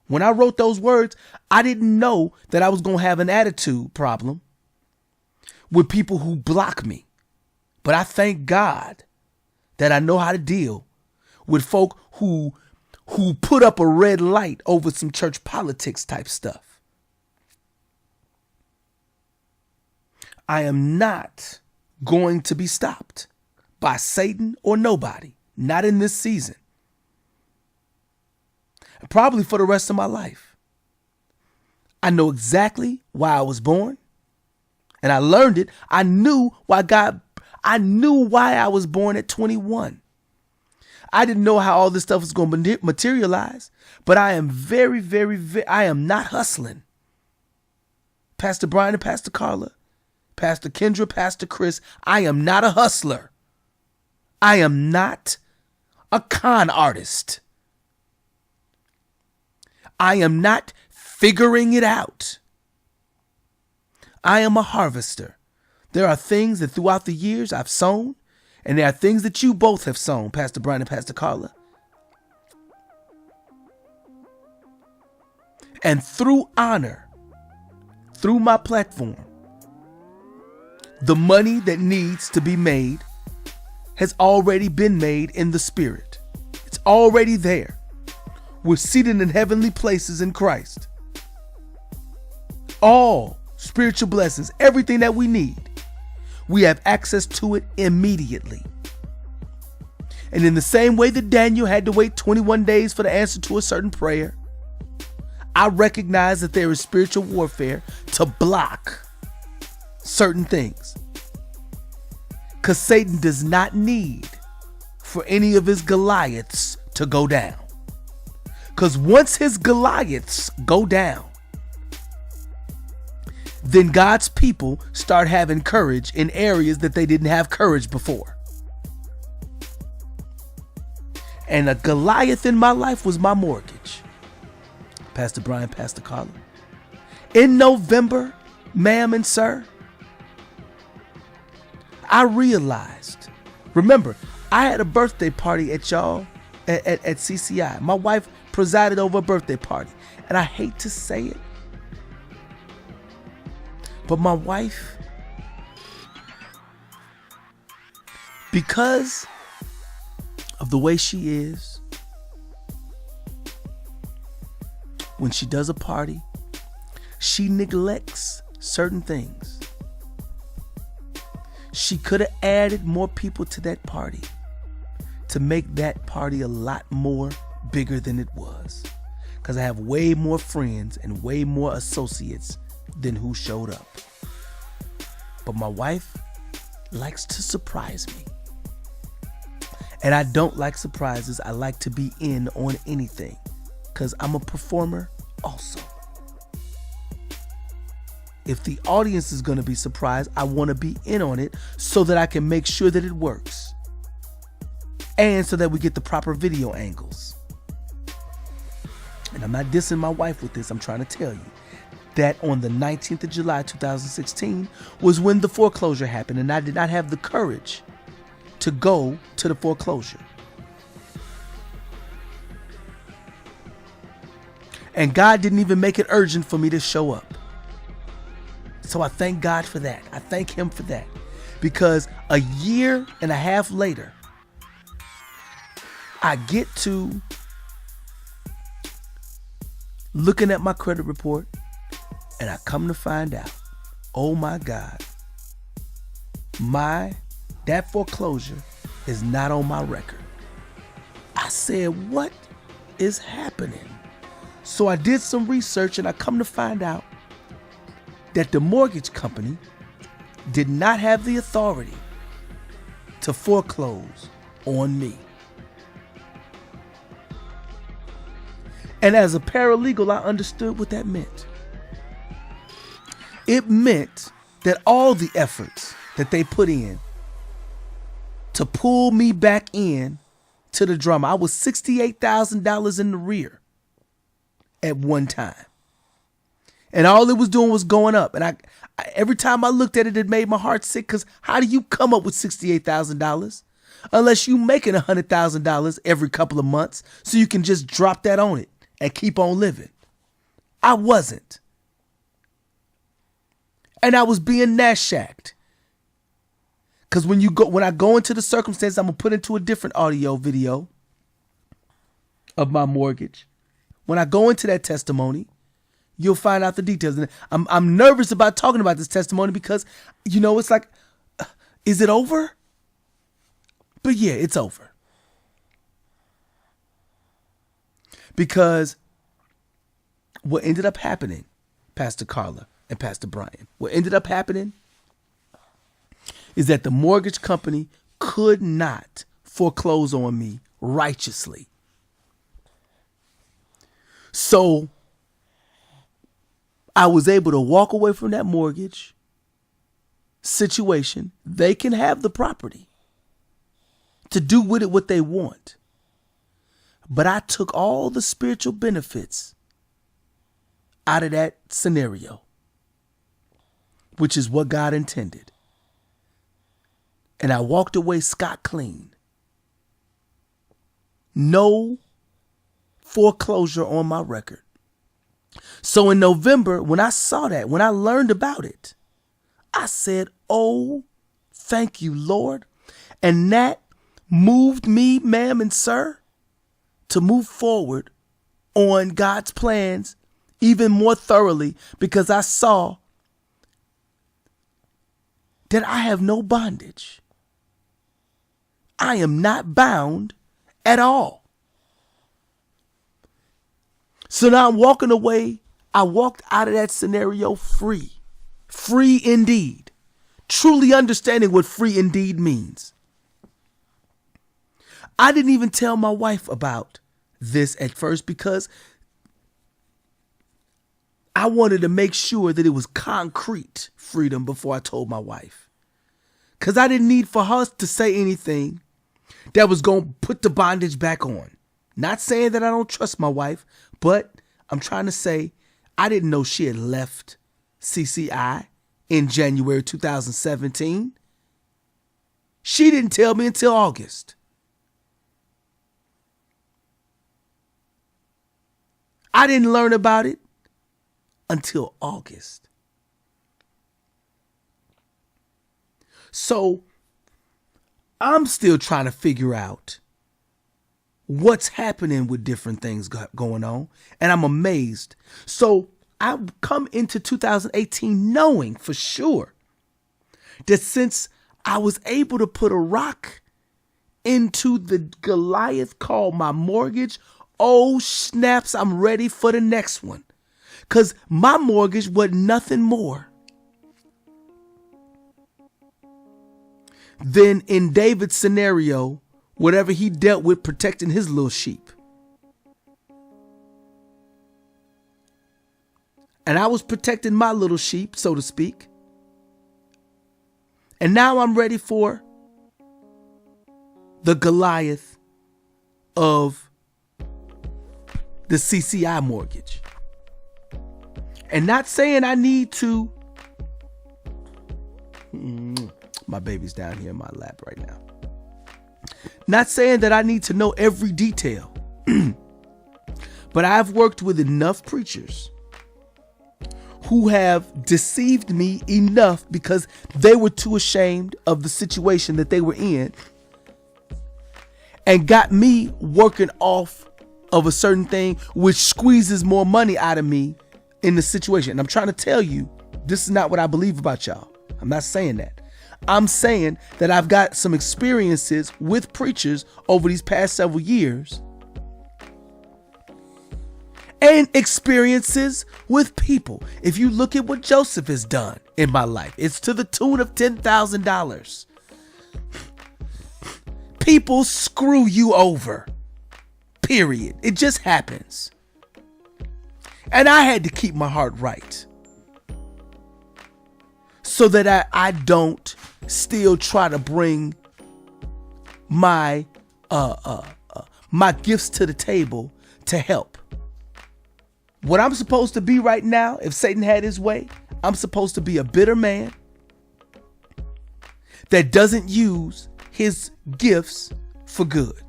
When I wrote those words, I didn't know that I was going to have an attitude problem with people who block me. But I thank God that I know how to deal with folk who put up a red light over some church politics type stuff. I am not going to be stopped by Satan or nobody, not in this season. Probably for the rest of my life. I know exactly why I was born, and I learned it. I knew why I was born at 21. I didn't know how all this stuff was going to materialize, but I am I am not hustling. Pastor Brian and Pastor Carla, Pastor Kendra, Pastor Chris, I am not a hustler. I am not a con artist. I am not figuring it out. I am a harvester. There are things that throughout the years I've sown, and there are things that you both have sown, Pastor Brian and Pastor Carla. And through honor, through my platform, the money that needs to be made has already been made in the spirit. It's already there. We're seated in heavenly places in Christ. All spiritual blessings, everything that we need, we have access to it immediately. And in the same way that Daniel had to wait 21 days for the answer to a certain prayer, I recognize that there is spiritual warfare to block certain things. Because Satan does not need for any of his Goliaths to go down. Because once his Goliaths go down, then God's people start having courage in areas that they didn't have courage before. And a Goliath in my life was my mortgage. Pastor Brian, Pastor Carla. In November, ma'am and sir, I realized, remember, I had a birthday party at CCI. My wife presided over a birthday party. And I hate to say it, but my wife, because of the way she is, when she does a party, she neglects certain things. She could have added more people to that party to make that party a lot more bigger than it was. Because I have way more friends and way more associates than who showed up. But my wife likes to surprise me. And I don't like surprises. I like to be in on anything because I'm a performer also. If the audience is going to be surprised, I want to be in on it so that I can make sure that it works. And so that we get the proper video angles. And I'm not dissing my wife with this. I'm trying to tell you that on the 19th of July, 2016 was when the foreclosure happened. And I did not have the courage to go to the foreclosure. And God didn't even make it urgent for me to show up. So I thank God for that. I thank him for that. Because a year and a half later, I get to looking at my credit report and I come to find out, oh my God, that foreclosure is not on my record. I said, what is happening? So I did some research and I come to find out that the mortgage company did not have the authority to foreclose on me. And as a paralegal, I understood what that meant. It meant that all the efforts that they put in to pull me back in to the drama, I was $68,000 in the rear at one time. And all it was doing was going up. And I every time I looked at it, it made my heart sick, because how do you come up with $68,000 unless you making $100,000 every couple of months so you can just drop that on it and keep on living? I wasn't. And I was being Nashacked. Because when I go into the circumstance, I'm going to put into a different audio video of my mortgage. When I go into that testimony, you'll find out the details. And I'm nervous about talking about this testimony because, it's like, is it over? But yeah, it's over. Because what ended up happening, Pastor Carla and Pastor Brian, what ended up happening is that the mortgage company could not foreclose on me righteously. So I was able to walk away from that mortgage situation. They can have the property to do with it what they want. But I took all the spiritual benefits out of that scenario, which is what God intended. And I walked away scot clean. No foreclosure on my record. So in November, when I saw that, when I learned about it, I said, oh, thank you, Lord. And that moved me, ma'am and sir, to move forward on God's plans even more thoroughly, because I saw that I have no bondage. I am not bound at all. So now I'm walking away. I walked out of that scenario free. Free indeed. Truly understanding what free indeed means. I didn't even tell my wife about this at first because I wanted to make sure that it was concrete freedom before I told my wife. Because I didn't need for her to say anything that was going to put the bondage back on. Not saying that I don't trust my wife, but I'm trying to say I didn't know she had left CCI in January 2017. She didn't tell me until August. I didn't learn about it until August. So I'm still trying to figure out what's happening with different things going on. And I'm amazed. So I come into 2018 knowing for sure that since I was able to put a rock into the Goliath called my mortgage, oh snaps, I'm ready for the next one. Because my mortgage was nothing more than in David's scenario, whatever he dealt with protecting his little sheep. And I was protecting my little sheep, so to speak. And now I'm ready for the Goliath of the CCI mortgage. And not saying I need to. My baby's down here in my lap right now. Not saying that I need to know every detail. But I've worked with enough preachers who have deceived me enough because they were too ashamed of the situation that they were in and got me working off of a certain thing which squeezes more money out of me in the situation. And I'm trying to tell you, this is not what I believe about y'all. I'm not saying that. I'm saying that I've got some experiences with preachers over these past several years. and experiences with people. If you look at what Joseph has done in my life, it's to the tune of $10,000. People screw you over. Period. It just happens. And I had to keep my heart right so that I don't still try to bring my my gifts to the table to help. What I'm supposed to be right now, if Satan had his way, I'm supposed to be a bitter man that doesn't use his gifts for good.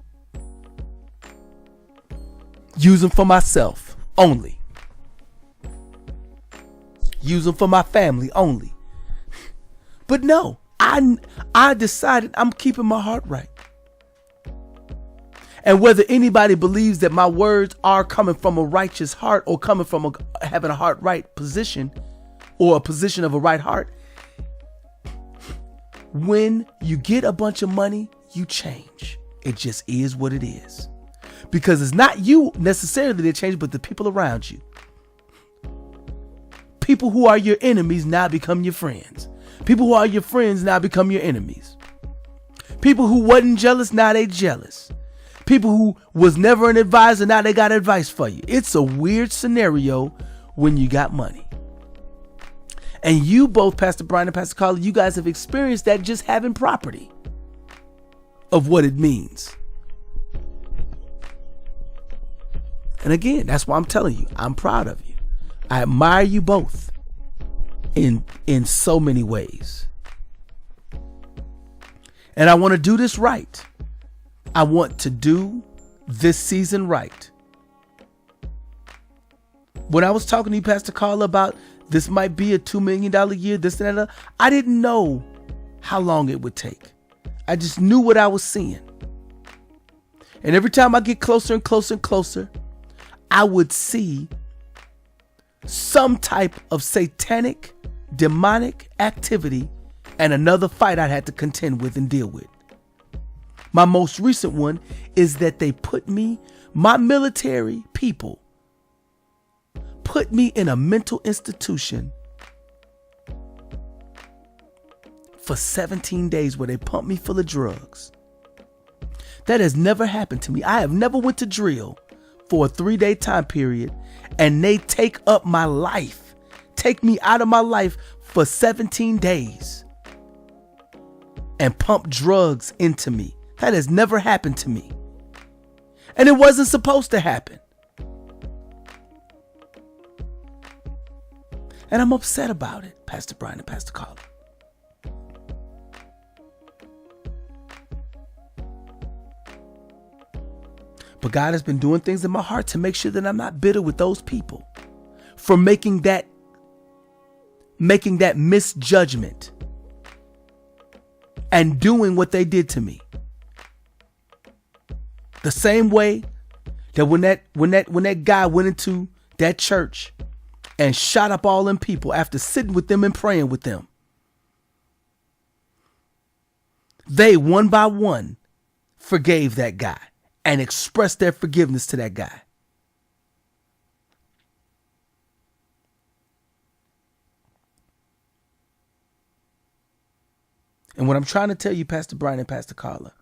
Use them for myself only. Use them for my family only. But no, I decided I'm keeping my heart right. And whether anybody believes that my words are coming from a righteous heart or coming from having a heart right position or a position of a right heart, when you get a bunch of money, you change. It just is what it is. Because it's not you necessarily that change, but the people around you. People who are your enemies now become your friends. People who are your friends now become your enemies. People who wasn't jealous, now they jealous. People who was never an advisor, now they got advice for you. It's a weird scenario when you got money. And you both, Pastor Brian and Pastor Carla, you guys have experienced that just having property of what it means. And again, that's why I'm telling you, I'm proud of you. I admire you both in so many ways. And I want to do this right. I want to do this season right. When I was talking to you, Pastor Carla, about this might be a $2 million year, this and that, I didn't know how long it would take. I just knew what I was seeing. And every time I get closer and closer and closer, I would see some type of satanic, demonic activity and another fight I'd had to contend with and deal with. My most recent one is that they put me, my military people, put me in a mental institution for 17 days where they pumped me full of drugs. That has never happened to me. I have never went to drill for a 3-day time period and they take up my life, take me out of my life for 17 days and pump drugs into me. That has never happened to me. And it wasn't supposed to happen. And I'm upset about it, Pastor Brian and Pastor Carla. But God has been doing things in my heart to make sure that I'm not bitter with those people for making that misjudgment and doing what they did to me. The same way that when that guy went into that church and shot up all them people after sitting with them and praying with them, they one by one forgave that guy and expressed their forgiveness to that guy. And what I'm trying to tell you, Pastor Brian and Pastor Carla,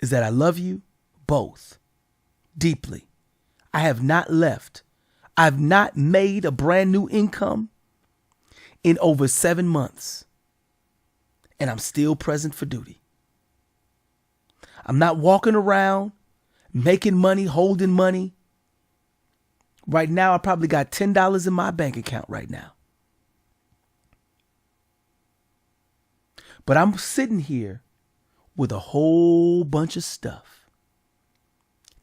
is that I love you both deeply. I have not left. I've not made a brand new income in over 7 months. And I'm still present for duty. I'm not walking around making money, holding money. Right now, I probably got $10 in my bank account right now. But I'm sitting here with a whole bunch of stuff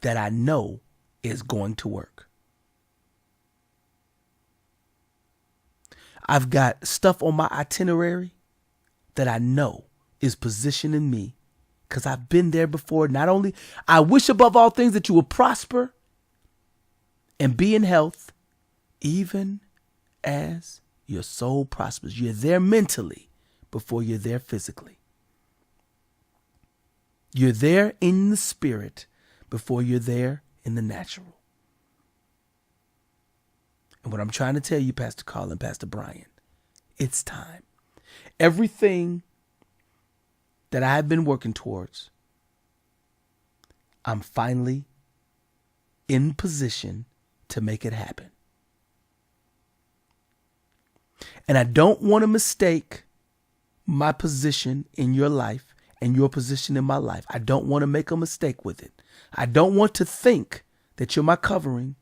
that I know is going to work. I've got stuff on my itinerary that I know is positioning me, because I've been there before. Not only, I wish above all things that you will prosper and be in health, even as your soul prospers. You're there mentally before you're there physically. You're there in the spirit before you're there in the natural. And what I'm trying to tell you, Pastor Carla and Pastor Brian, it's time. Everything that I've been working towards, I'm finally in position to make it happen. And I don't want to mistake my position in your life and your position in my life. I don't want to make a mistake with it. I don't want to think that you're my covering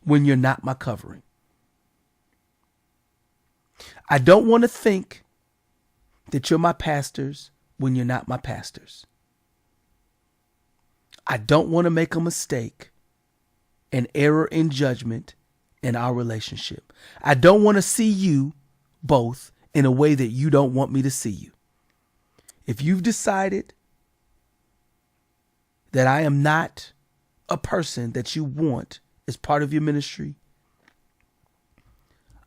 when you're not my covering. I don't want to think that you're my pastors when you're not my pastors. I don't want to make a mistake, an error in judgment in our relationship. I don't want to see you both in a way that you don't want me to see you. If you've decided that I am not a person that you want as part of your ministry,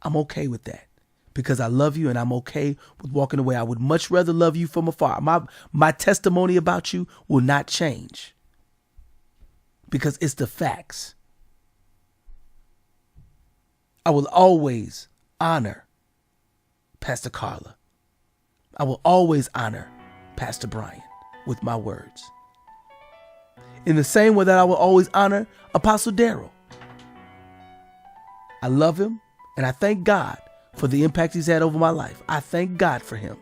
I'm okay with that because I love you and I'm okay with walking away. I would much rather love you from afar. My testimony about you will not change because it's the facts. I will always honor Pastor Carla. I will always honor Pastor Brian with my words. In the same way that I will always honor Apostle Darrell. I love him and I thank God for the impact he's had over my life. I thank God for him.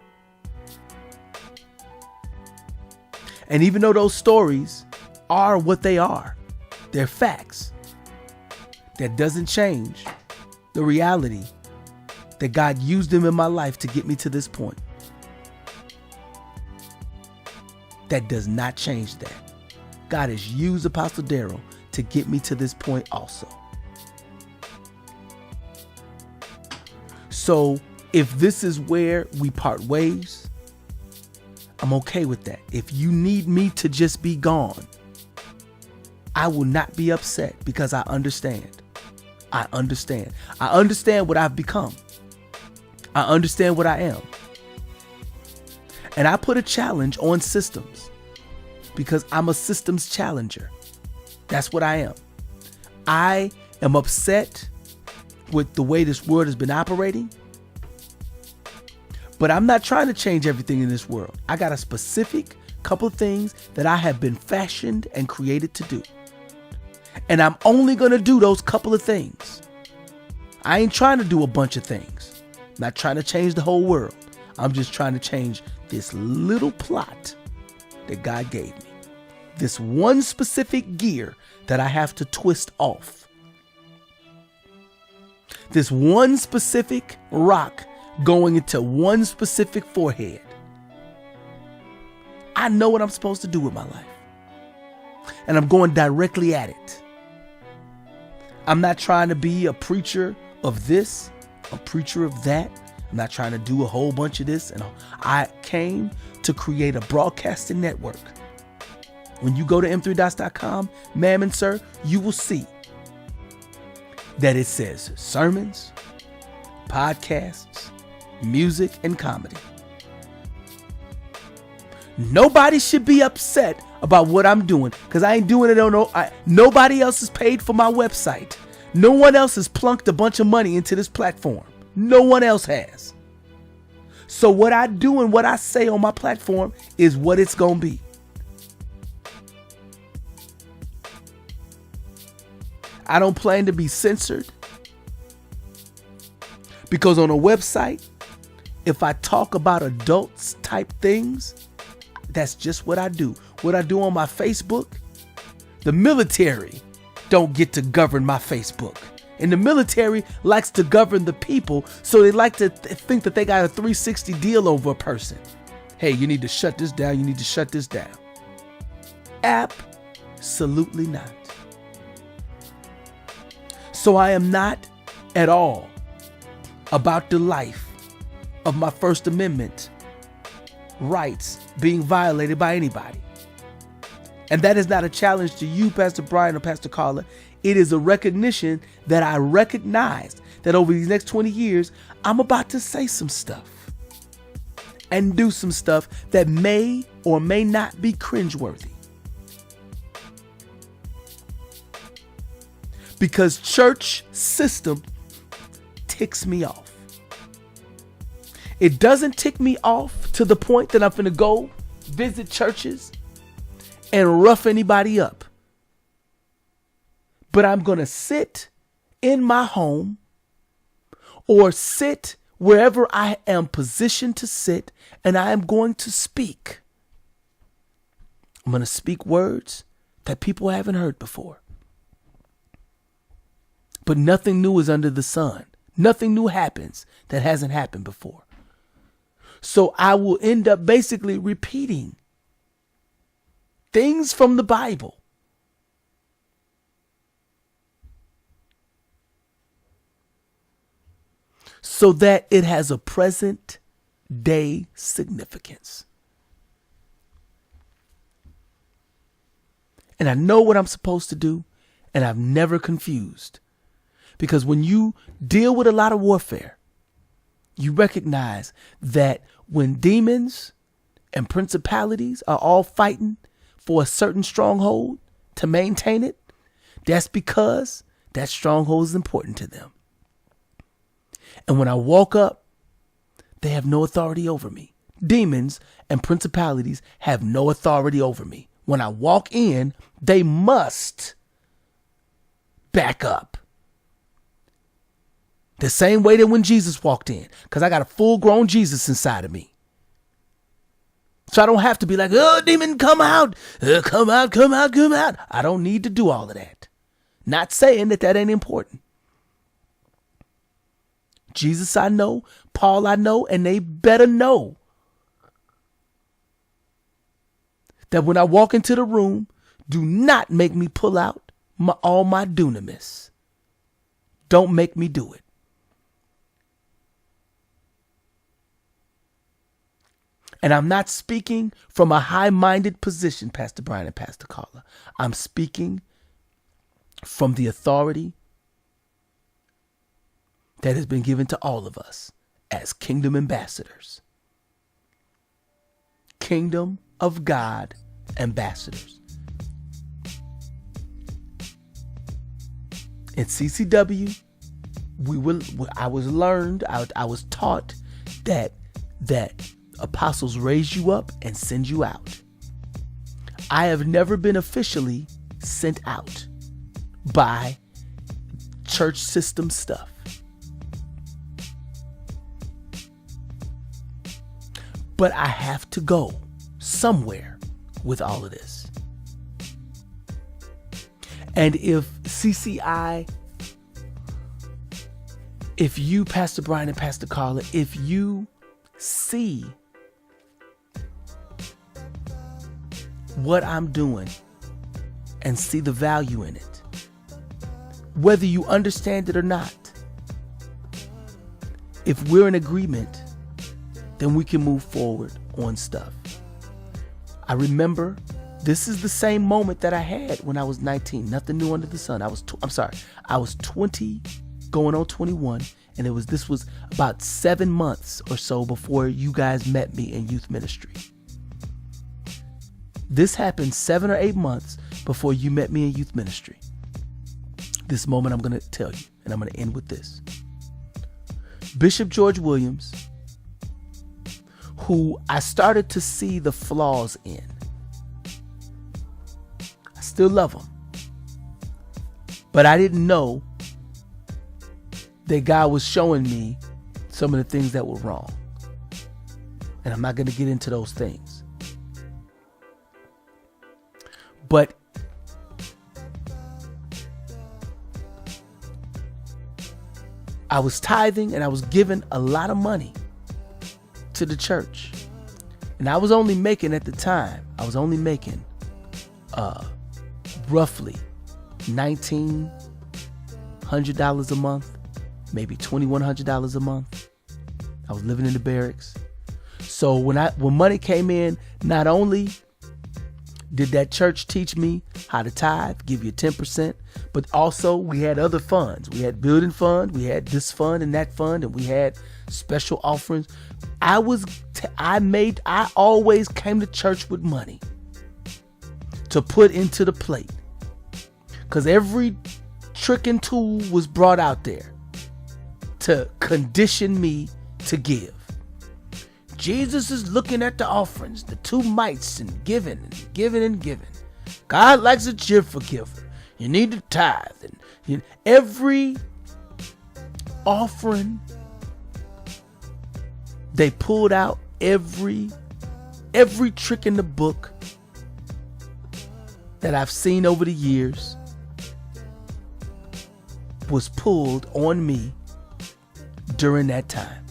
And even though those stories are what they are, they're facts, that doesn't change the reality that God used them in my life to get me to this point. That does not change that. God has used Apostle Darrell to get me to this point also. So if this is where we part ways, I'm okay with that. If you need me to just be gone, I will not be upset because I understand. I understand. I understand what I've become. I understand what I am. And I put a challenge on systems because I'm a systems challenger. That's what I am. I am upset with the way this world has been operating. But I'm not trying to change everything in this world. I got a specific couple of things that I have been fashioned and created to do. And I'm only going to do those couple of things. I ain't trying to do a bunch of things. I'm not trying to change the whole world. I'm just trying to change this little plot that God gave me. This one specific gear that I have to twist off. This one specific rock going into one specific forehead. I know what I'm supposed to do with my life. And I'm going directly at it. I'm not trying to be a preacher of this, a preacher of that. I'm not trying to do a whole bunch of this. And I came to create a broadcasting network. When you go to m3dots.com, ma'am and sir, you will see that it says sermons, podcasts, music, and comedy. Nobody should be upset about what I'm doing because I ain't doing it on nobody else is paid for my website. No one else has plunked a bunch of money into this platform. No one else has. So what I do and what I say on my platform is what it's going to be. I don't plan to be censored because on a website, if I talk about adults type things, that's just what I do. What I do on my Facebook, the military don't get to govern my Facebook. And the military likes to govern the people, so they like to think that they got a 360 deal over a person. Hey, you need to shut this down. You need to shut this down. Absolutely not. So I am not at all about the life of my First Amendment rights being violated by anybody. And that is not a challenge to you, Pastor Brian or Pastor Carla. It is a recognition that I recognized that over these next 20 years, I'm about to say some stuff and do some stuff that may or may not be cringeworthy. because church system ticks me off. It doesn't tick me off to the point that I'm finna go visit churches and rough anybody up. But I'm going to sit in my home or sit wherever I am positioned to sit, and I am going to speak. I'm going to speak words that people haven't heard before. But nothing new is under the sun. Nothing new happens that hasn't happened before. So I will end up basically repeating things from the Bible. So that it has a present day significance. And I know what I'm supposed to do, and I'm never confused. Because when you deal with a lot of warfare, you recognize that when demons and principalities are all fighting for a certain stronghold to maintain it, that's because that stronghold is important to them. And when I walk up, they have no authority over me. Demons and principalities have no authority over me. When I walk in, they must back up. The same way that when Jesus walked in, because I got a full-grown Jesus inside of me. So I don't have to be like, oh, demon, come out, come out, come out, come out. I don't need to do all of that. Not saying that that ain't important. Jesus I know, Paul I know, and they better know that when I walk into the room, do not make me pull out all my dunamis. Don't make me do it. And I'm not speaking from a high-minded position, Pastor Brian and Pastor Carla. I'm speaking from the authority that has been given to all of us as kingdom ambassadors. Kingdom of God ambassadors. In CCW, I was taught that apostles raise you up and send you out. I have never been officially sent out by church system stuff. But I have to go somewhere with all of this. And if CCI, if you, Pastor Brian and Pastor Carla, if you see what I'm doing and see the value in it, whether you understand it or not, if we're in agreement, then we can move forward on stuff. I remember this is the same moment that I had when I was 19. Nothing new under the sun. I was 20 going on 21, and this was about 7 months or so before you guys met me in youth ministry. This happened 7 or 8 months before you met me in youth ministry. This moment I'm going to tell you, and I'm going to end with this. Bishop George Williams, who I started to see the flaws in. I still love him. But I didn't know that God was showing me some of the things that were wrong. And I'm not going to get into those things. But I was tithing and I was giving a lot of money to the church. And I was only making at the time, roughly $1,900 a month, maybe $2,100 a month. I was living in the barracks. So when money came in, not only did that church teach me how to tithe, give you 10%, but also we had other funds. We had building fund, we had this fund and that fund, and we had special offerings. I always came to church with money to put into the plate. Because every tricking tool was brought out there to condition me to give. Jesus is looking at the offerings, the 2 mites, and giving and giving and giving. God likes a cheerful giver. You need to tithe. And every offering they pulled out, every trick in the book that I've seen over the years was pulled on me during that time.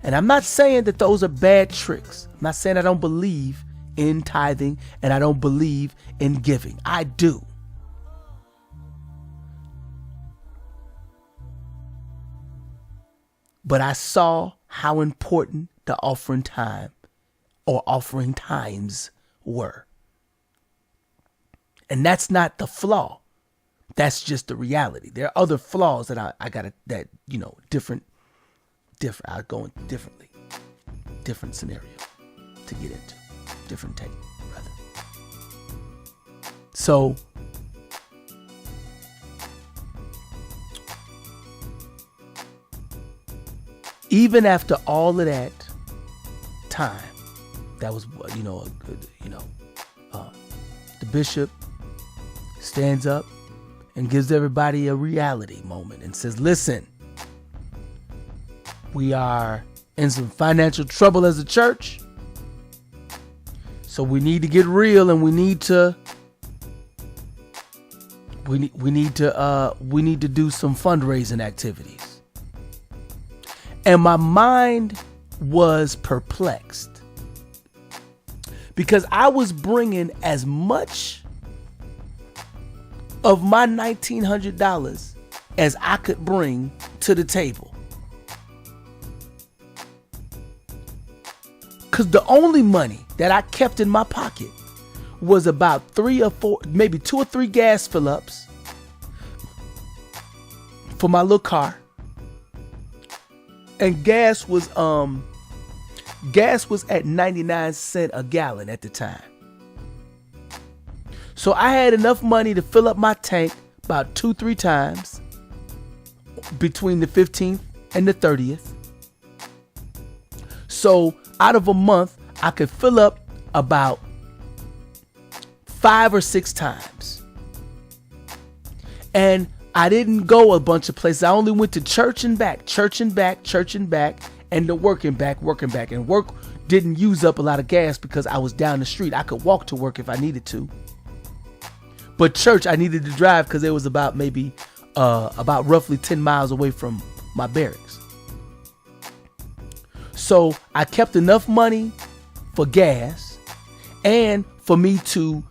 And I'm not saying that those are bad tricks. I'm not saying I don't believe in tithing and I don't believe in giving. I do. But I saw how important the offering time or offering times were. And that's not the flaw. That's just the reality. There are other flaws that I got that, different. I'll go in differently. Different scenario to get into. Different take, rather. So, even after all of that time, that was, the bishop stands up and gives everybody a reality moment and says, listen, we are in some financial trouble as a church. So we need to get real, and we need to do some fundraising activities. And my mind was perplexed because I was bringing as much of my $1,900 as I could bring to the table. Because the only money that I kept in my pocket was about 3 or 4, maybe 2 or 3 gas fill-ups for my little car. And gas was at 99 cents a gallon at the time. So I had enough money to fill up my tank about 2-3 times between the 15th and the 30th. So out of a month, I could fill up about 5 or 6 times. And I didn't go a bunch of places. I only went to church and back, and the working back. And work didn't use up a lot of gas because I was down the street. I could walk to work if I needed to. But church, I needed to drive because it was about roughly 10 miles away from my barracks. So I kept enough money for gas and for me to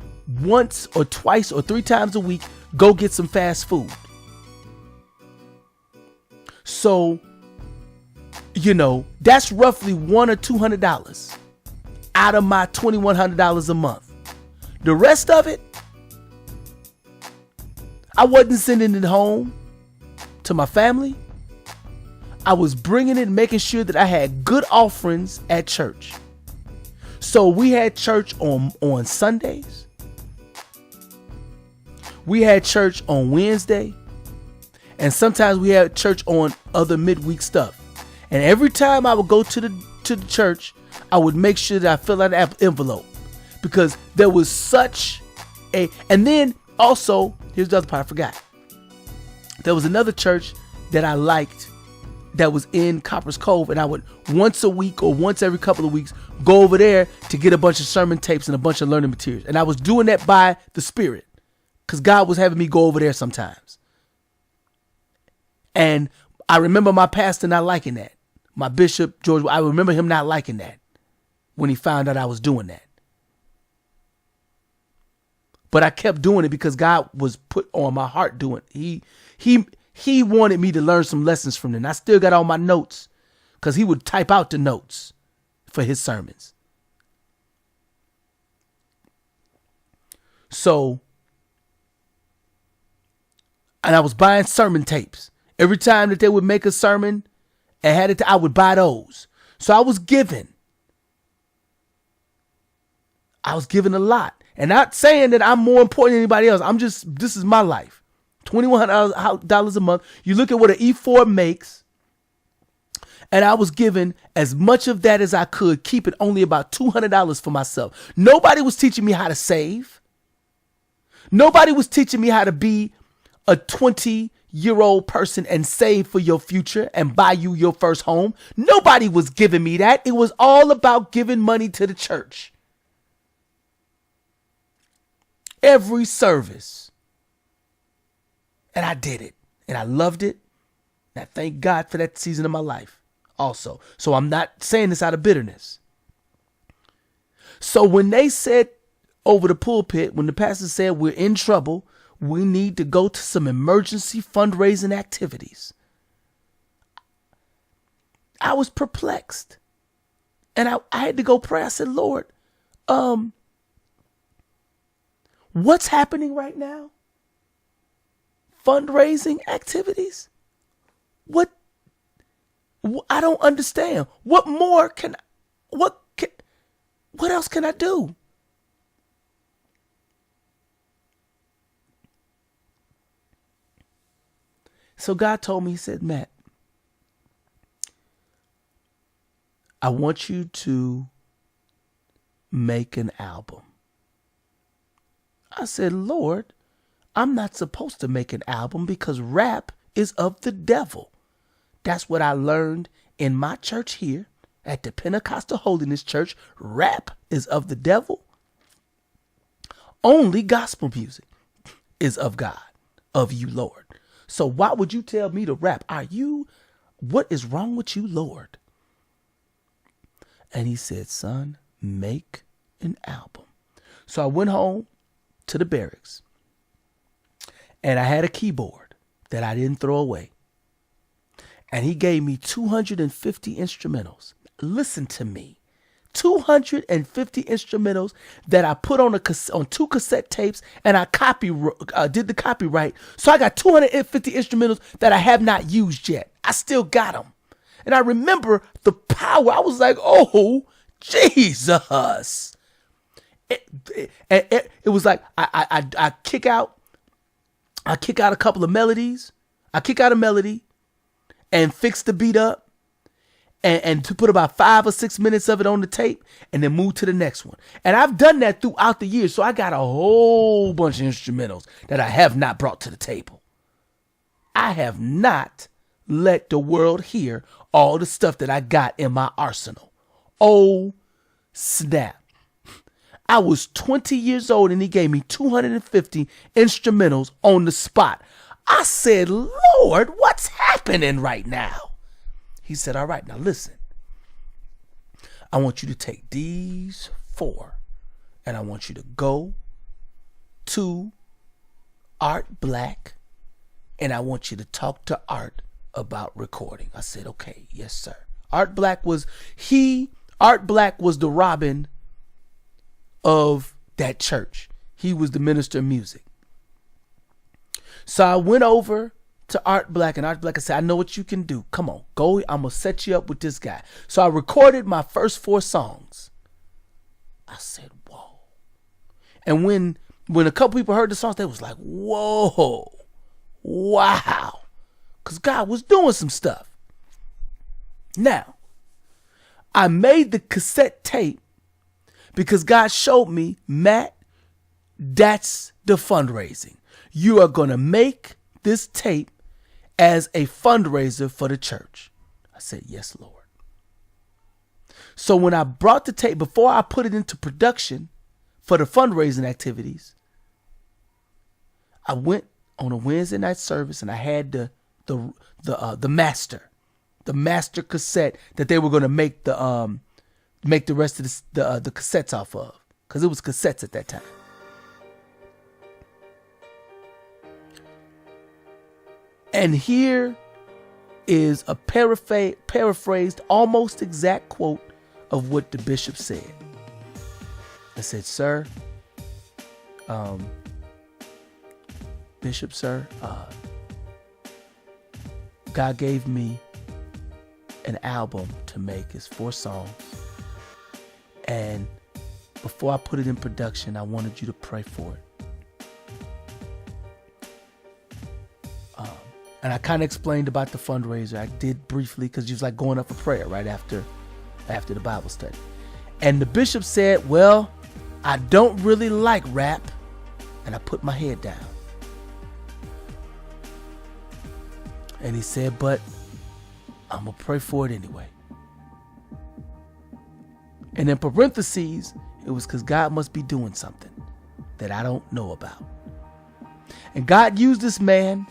once or twice or 3 times a week go get some fast food. So, that's roughly $100 or $200 out of my $2,100 a month. The rest of it, I wasn't sending it home to my family. I was bringing it and making sure that I had good offerings at church. So we had church on Sundays. We had church on Wednesday. And sometimes we had church on other midweek stuff. And every time I would go to the church, I would make sure that I filled out an envelope. Because there was such a... And then also, here's the other part I forgot. There was another church that I liked that was in Copper's Cove, and I would once a week or once every couple of weeks go over there to get a bunch of sermon tapes and a bunch of learning materials. And I was doing that by the Spirit because God was having me go over there sometimes. And I remember my pastor not liking that. My bishop, George, I remember him not liking that when he found out I was doing that. But I kept doing it because God was put on my heart doing it. He wanted me to learn some lessons from them. I still got all my notes because he would type out the notes for his sermons. So, and I was buying sermon tapes. Every time that they would make a sermon and had it, I would buy those. So I was giving. I was giving a lot. And not saying that I'm more important than anybody else. This is my life. $2,100 a month. You look at what an E4 makes, and I was given as much of that as I could, keeping only about $200 for myself. Nobody was teaching me how to save. Nobody was teaching me how to be a 20-year-old person and save for your future and buy you your first home. Nobody was giving me that. It was all about giving money to the church. Every service. And I did it. And I loved it. And I thank God for that season of my life also. So I'm not saying this out of bitterness. So when they said over the pulpit, when the pastor said we're in trouble, we need to go to some emergency fundraising activities, I was perplexed. And I had to go pray. I said, Lord, what's happening right now? Fundraising activities? What? I don't understand. What else can I do? So God told me, he said, Matt, I want you to make an album. I said, Lord, I'm not supposed to make an album because rap is of the devil. That's what I learned in my church here at the Pentecostal Holiness Church. Rap is of the devil. Only gospel music is of God, of you, Lord. So why would you tell me to rap? What is wrong with you, Lord? And he said, son, make an album. So I went home to the barracks and I had a keyboard that I didn't throw away. And he gave me 250 instrumentals. Listen to me. 250 instrumentals that I put on two cassette tapes, and I did the copyright. So I got 250 instrumentals that I have not used yet. I still got them. And I remember the power. I was like, oh, Jesus. It was like I kick out a couple of melodies. I kick out a melody and fix the beat up. And to put about 5 or 6 minutes of it on the tape and then move to the next one. And I've done that throughout the years. So I got a whole bunch of instrumentals that I have not brought to the table. I have not let the world hear all the stuff that I got in my arsenal. Oh, snap. I was 20 years old and he gave me 250 instrumentals on the spot. I said, Lord, what's happening right now? He said, all right, now listen. I want you to take these 4 and I want you to go to Art Black and I want you to talk to Art about recording. I said, okay, yes, sir. Art Black was the Robin of that church. He was the minister of music. So I went over to Art Black, and Art Black, I said, I know what you can do. Come on, go. I'm going to set you up with this guy. So I recorded my first 4 songs. I said, whoa. And when a couple people heard the songs, they was like, whoa, wow. Because God was doing some stuff. Now, I made the cassette tape because God showed me, Matt, that's the fundraising. You are going to make this tape as a fundraiser for the church. I said, yes, Lord. So when I brought the tape, before I put it into production for the fundraising activities, I went on a Wednesday night service and I had the master cassette that they were going to make the rest of the cassettes off of, because it was cassettes at that time. And here is a paraphrased, almost exact quote of what the bishop said. I said, sir, Bishop, sir, God gave me an album to make. It's 4 songs. And before I put it in production, I wanted you to pray for it. And I kind of explained about the fundraiser. I did briefly because you was like going up for prayer right after the Bible study. And the bishop said, well, I don't really like rap. And I put my head down. And he said, but I'm going to pray for it anyway. And in parentheses, it was because God must be doing something that I don't know about. And God used this man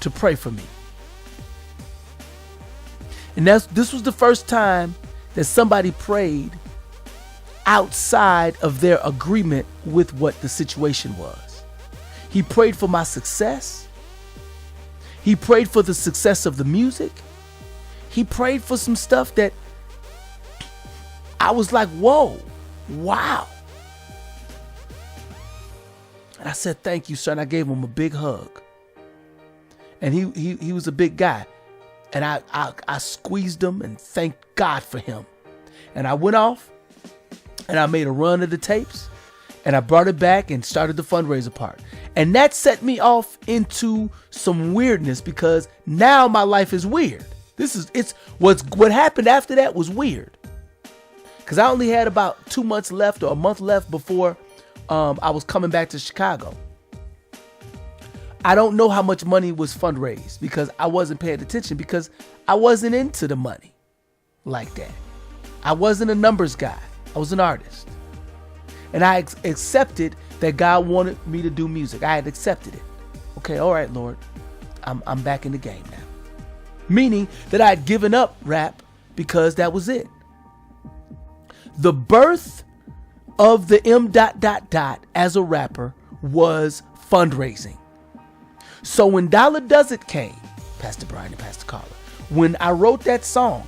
to pray for me. And this was the first time that somebody prayed outside of their agreement with what the situation was. He prayed for my success. He prayed for the success of the music. He prayed for some stuff that I was like, whoa, wow. And I said, thank you, sir. And I gave him a big hug. And he was a big guy. And I squeezed him and thanked God for him. And I went off and I made a run of the tapes and I brought it back and started the fundraiser part. And that set me off into some weirdness because now my life is weird. What happened after that was weird. Because I only had about 2 months left or a month left before I was coming back to Chicago. I don't know how much money was fundraised because I wasn't paying attention because I wasn't into the money like that. I wasn't a numbers guy. I was an artist. And I accepted that God wanted me to do music. I had accepted it. Okay, all right, Lord. I'm back in the game now. Meaning that I had given up rap because that was it. The birth of the M. as a rapper was fundraising. So when Dollar Does It came, Pastor Brian and Pastor Carla, when I wrote that song,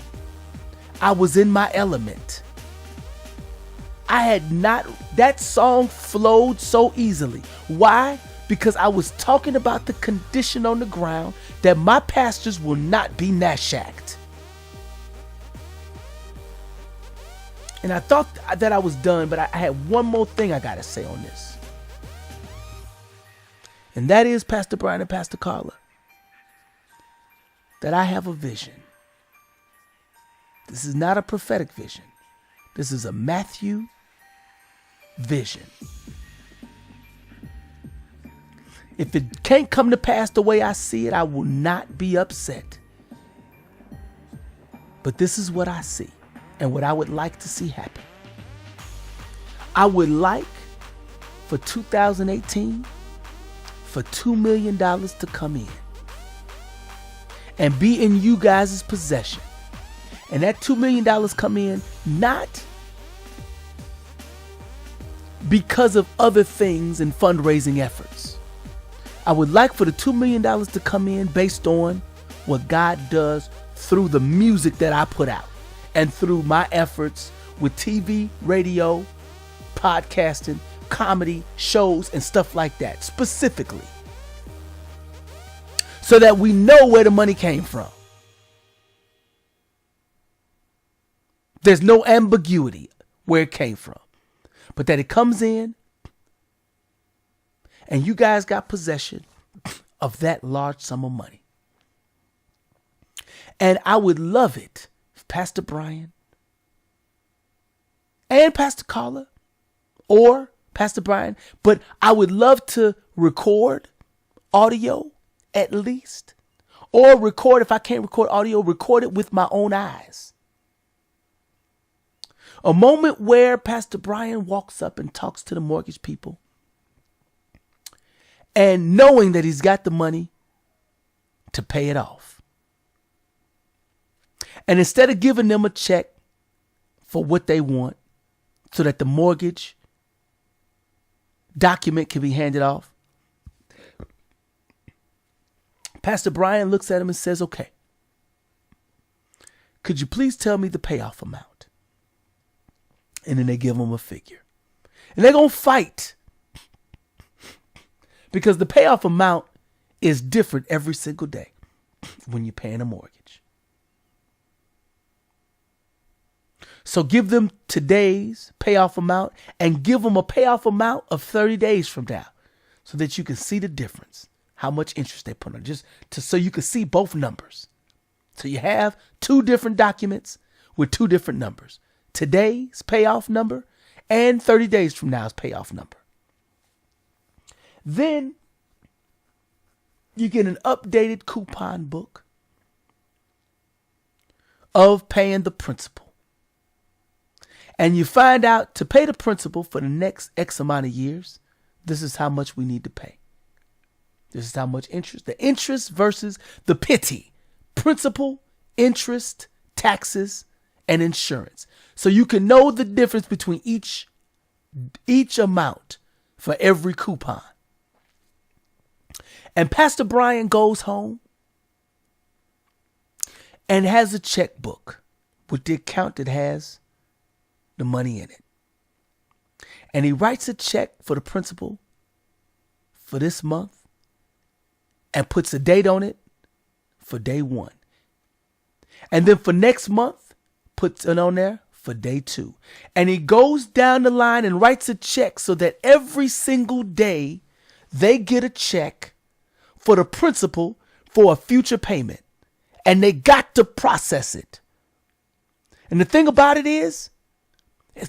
I was in my element. That song flowed so easily. Why? Because I was talking about the condition on the ground that my pastors will not be Nashacked. And I thought that I was done, but I had one more thing I got to say on this. And that is, Pastor Brian and Pastor Carla, that I have a vision. This is not a prophetic vision. This is a Matthew vision. If it can't come to pass the way I see it, I will not be upset. But this is what I see and what I would like to see happen. I would like for 2018 for $2 million to come in and be in you guys' possession. And that $2 million come in not because of other things and fundraising efforts. I would like for the $2 million to come in based on what God does through the music that I put out and through my efforts with TV, radio, podcasting, comedy, shows, and stuff like that, specifically. So that we know where the money came from. There's no ambiguity where it came from. But that it comes in and you guys got possession of that large sum of money. And I would love it if Pastor Brian and Pastor Carla or Pastor Brian, but I would love to record audio at least, or record, if I can't record audio, record it with my own eyes. A moment where Pastor Brian walks up and talks to the mortgage people and knowing that he's got the money to pay it off. And instead of giving them a check for what they want so that the mortgage document can be handed off, Pastor Brian looks at him and says, okay, could you please tell me the payoff amount? And then they give him a figure. And they're going to fight. Because the payoff amount is different every single day when you're paying a mortgage. So give them today's payoff amount and give them a payoff amount of 30 days from now so that you can see the difference how much interest they put on, so you can see both numbers. So you have two different documents with two different numbers. Today's payoff number and 30 days from now's payoff number. Then you get an updated coupon book of paying the principal. And you find out to pay the principal for the next X amount of years, this is how much we need to pay. This is how much interest. The interest versus the pity. Principal, interest, taxes, and insurance. So you can know the difference between each amount for every coupon. And Pastor Brian goes home and has a checkbook with the account that has the money in it. And he writes a check for the principal for this month and puts a date on it for day 1. And then for next month, puts it on there for day 2. And he goes down the line and writes a check so that every single day they get a check for the principal for a future payment. And they got to process it. And the thing about it is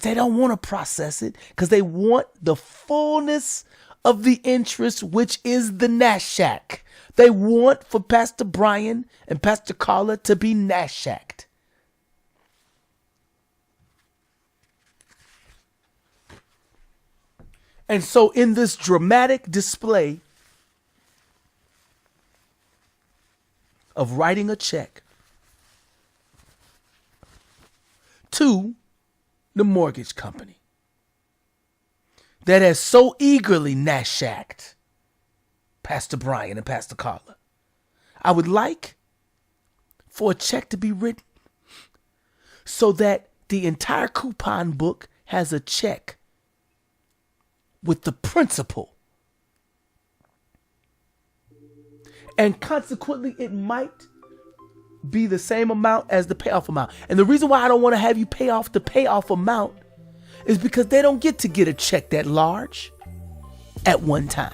they don't want to process it because they want the fullness of the interest, which is the NASDAQ. They want for Pastor Brian and Pastor Carla to be NASDAQ'd. And so in this dramatic display of writing a check to the mortgage company that has so eagerly NASDAQ'd Pastor Brian and Pastor Carla, I would like for a check to be written so that the entire coupon book has a check with the principal. And consequently, it might be the same amount as the payoff amount. And the reason why I don't want to have you pay off the payoff amount is because they don't get to get a check that large at one time.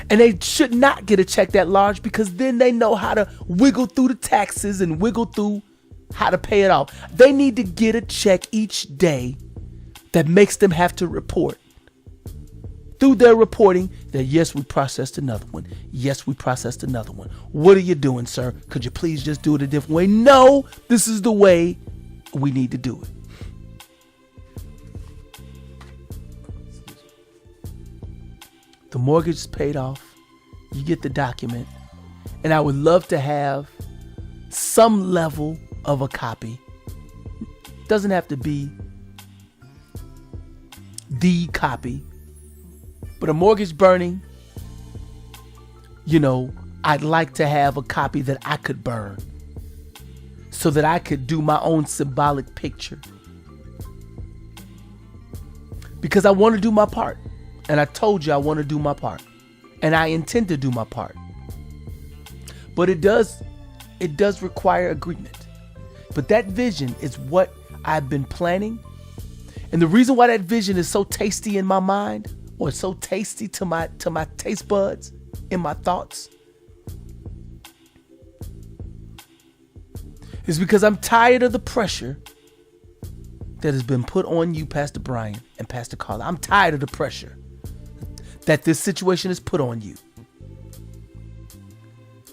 And they should not get a check that large because then they know how to wiggle through the taxes and wiggle through how to pay it off. They need to get a check each day that makes them have to report through their reporting that, yes, we processed another one. Yes, we processed another one. What are you doing, sir? Could you please just do it a different way? No, this is the way we need to do it. The mortgage is paid off. You get the document. And I would love to have some level of a copy. Doesn't have to be the copy. But a mortgage burning, I'd like to have a copy that I could burn so that I could do my own symbolic picture. Because I want to do my part. And I told you I want to do my part. And I intend to do my part. But it does require agreement. But that vision is what I've been planning. And the reason why that vision is so tasty in my mind, or so tasty to my taste buds, in my thoughts, is because I'm tired of the pressure that has been put on you, Pastor Brian and Pastor Carla. I'm tired of the pressure that this situation has put on you.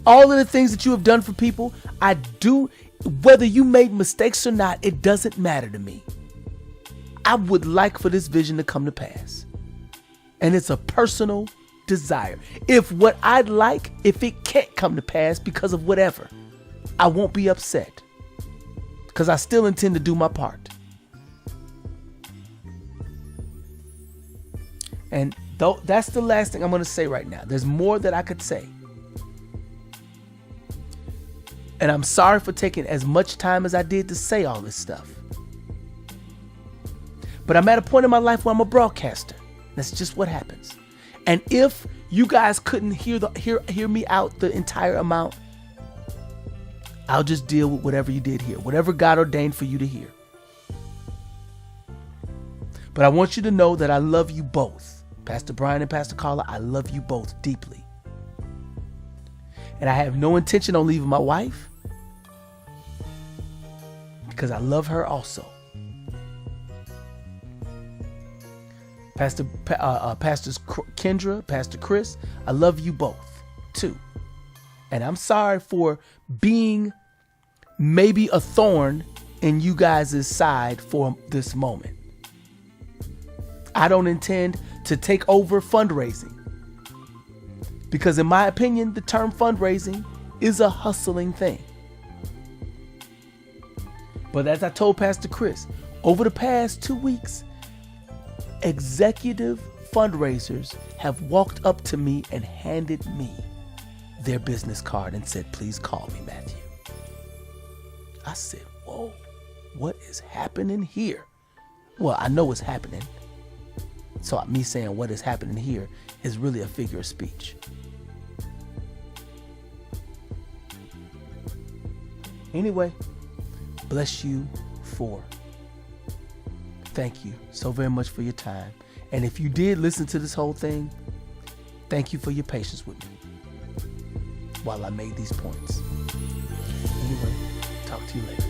All of the things that you have done for people, I do, whether you made mistakes or not, it doesn't matter to me. I would like for this vision to come to pass. And it's a personal desire. If what I'd like, if it can't come to pass because of whatever, I won't be upset. Because I still intend to do my part. And that's the last thing I'm going to say right now. There's more that I could say. And I'm sorry for taking as much time as I did to say all this stuff. But I'm at a point in my life where I'm a broadcaster. That's just what happens. And if you guys couldn't hear me out the entire amount, I'll just deal with whatever you did hear, whatever God ordained for you to hear. But I want you to know that I love you both, Pastor Brian and Pastor Carla, I love you both deeply. And I have no intention on leaving my wife because I love her also. Pastors Kendra, Pastor Chris, I love you both too. And I'm sorry for being maybe a thorn in you guys' side for this moment. I don't intend to take over fundraising because in my opinion, the term fundraising is a hustling thing. But as I told Pastor Chris, over the past 2 weeks, executive fundraisers have walked up to me and handed me their business card and said, please call me Matthew. I said, whoa, what is happening here? Well, I know what's happening. So me saying what is happening here is really a figure of speech. Anyway, bless you for. Thank you so very much for your time. And if you did listen to this whole thing, thank you for your patience with me while I made these points. Anyway, talk to you later.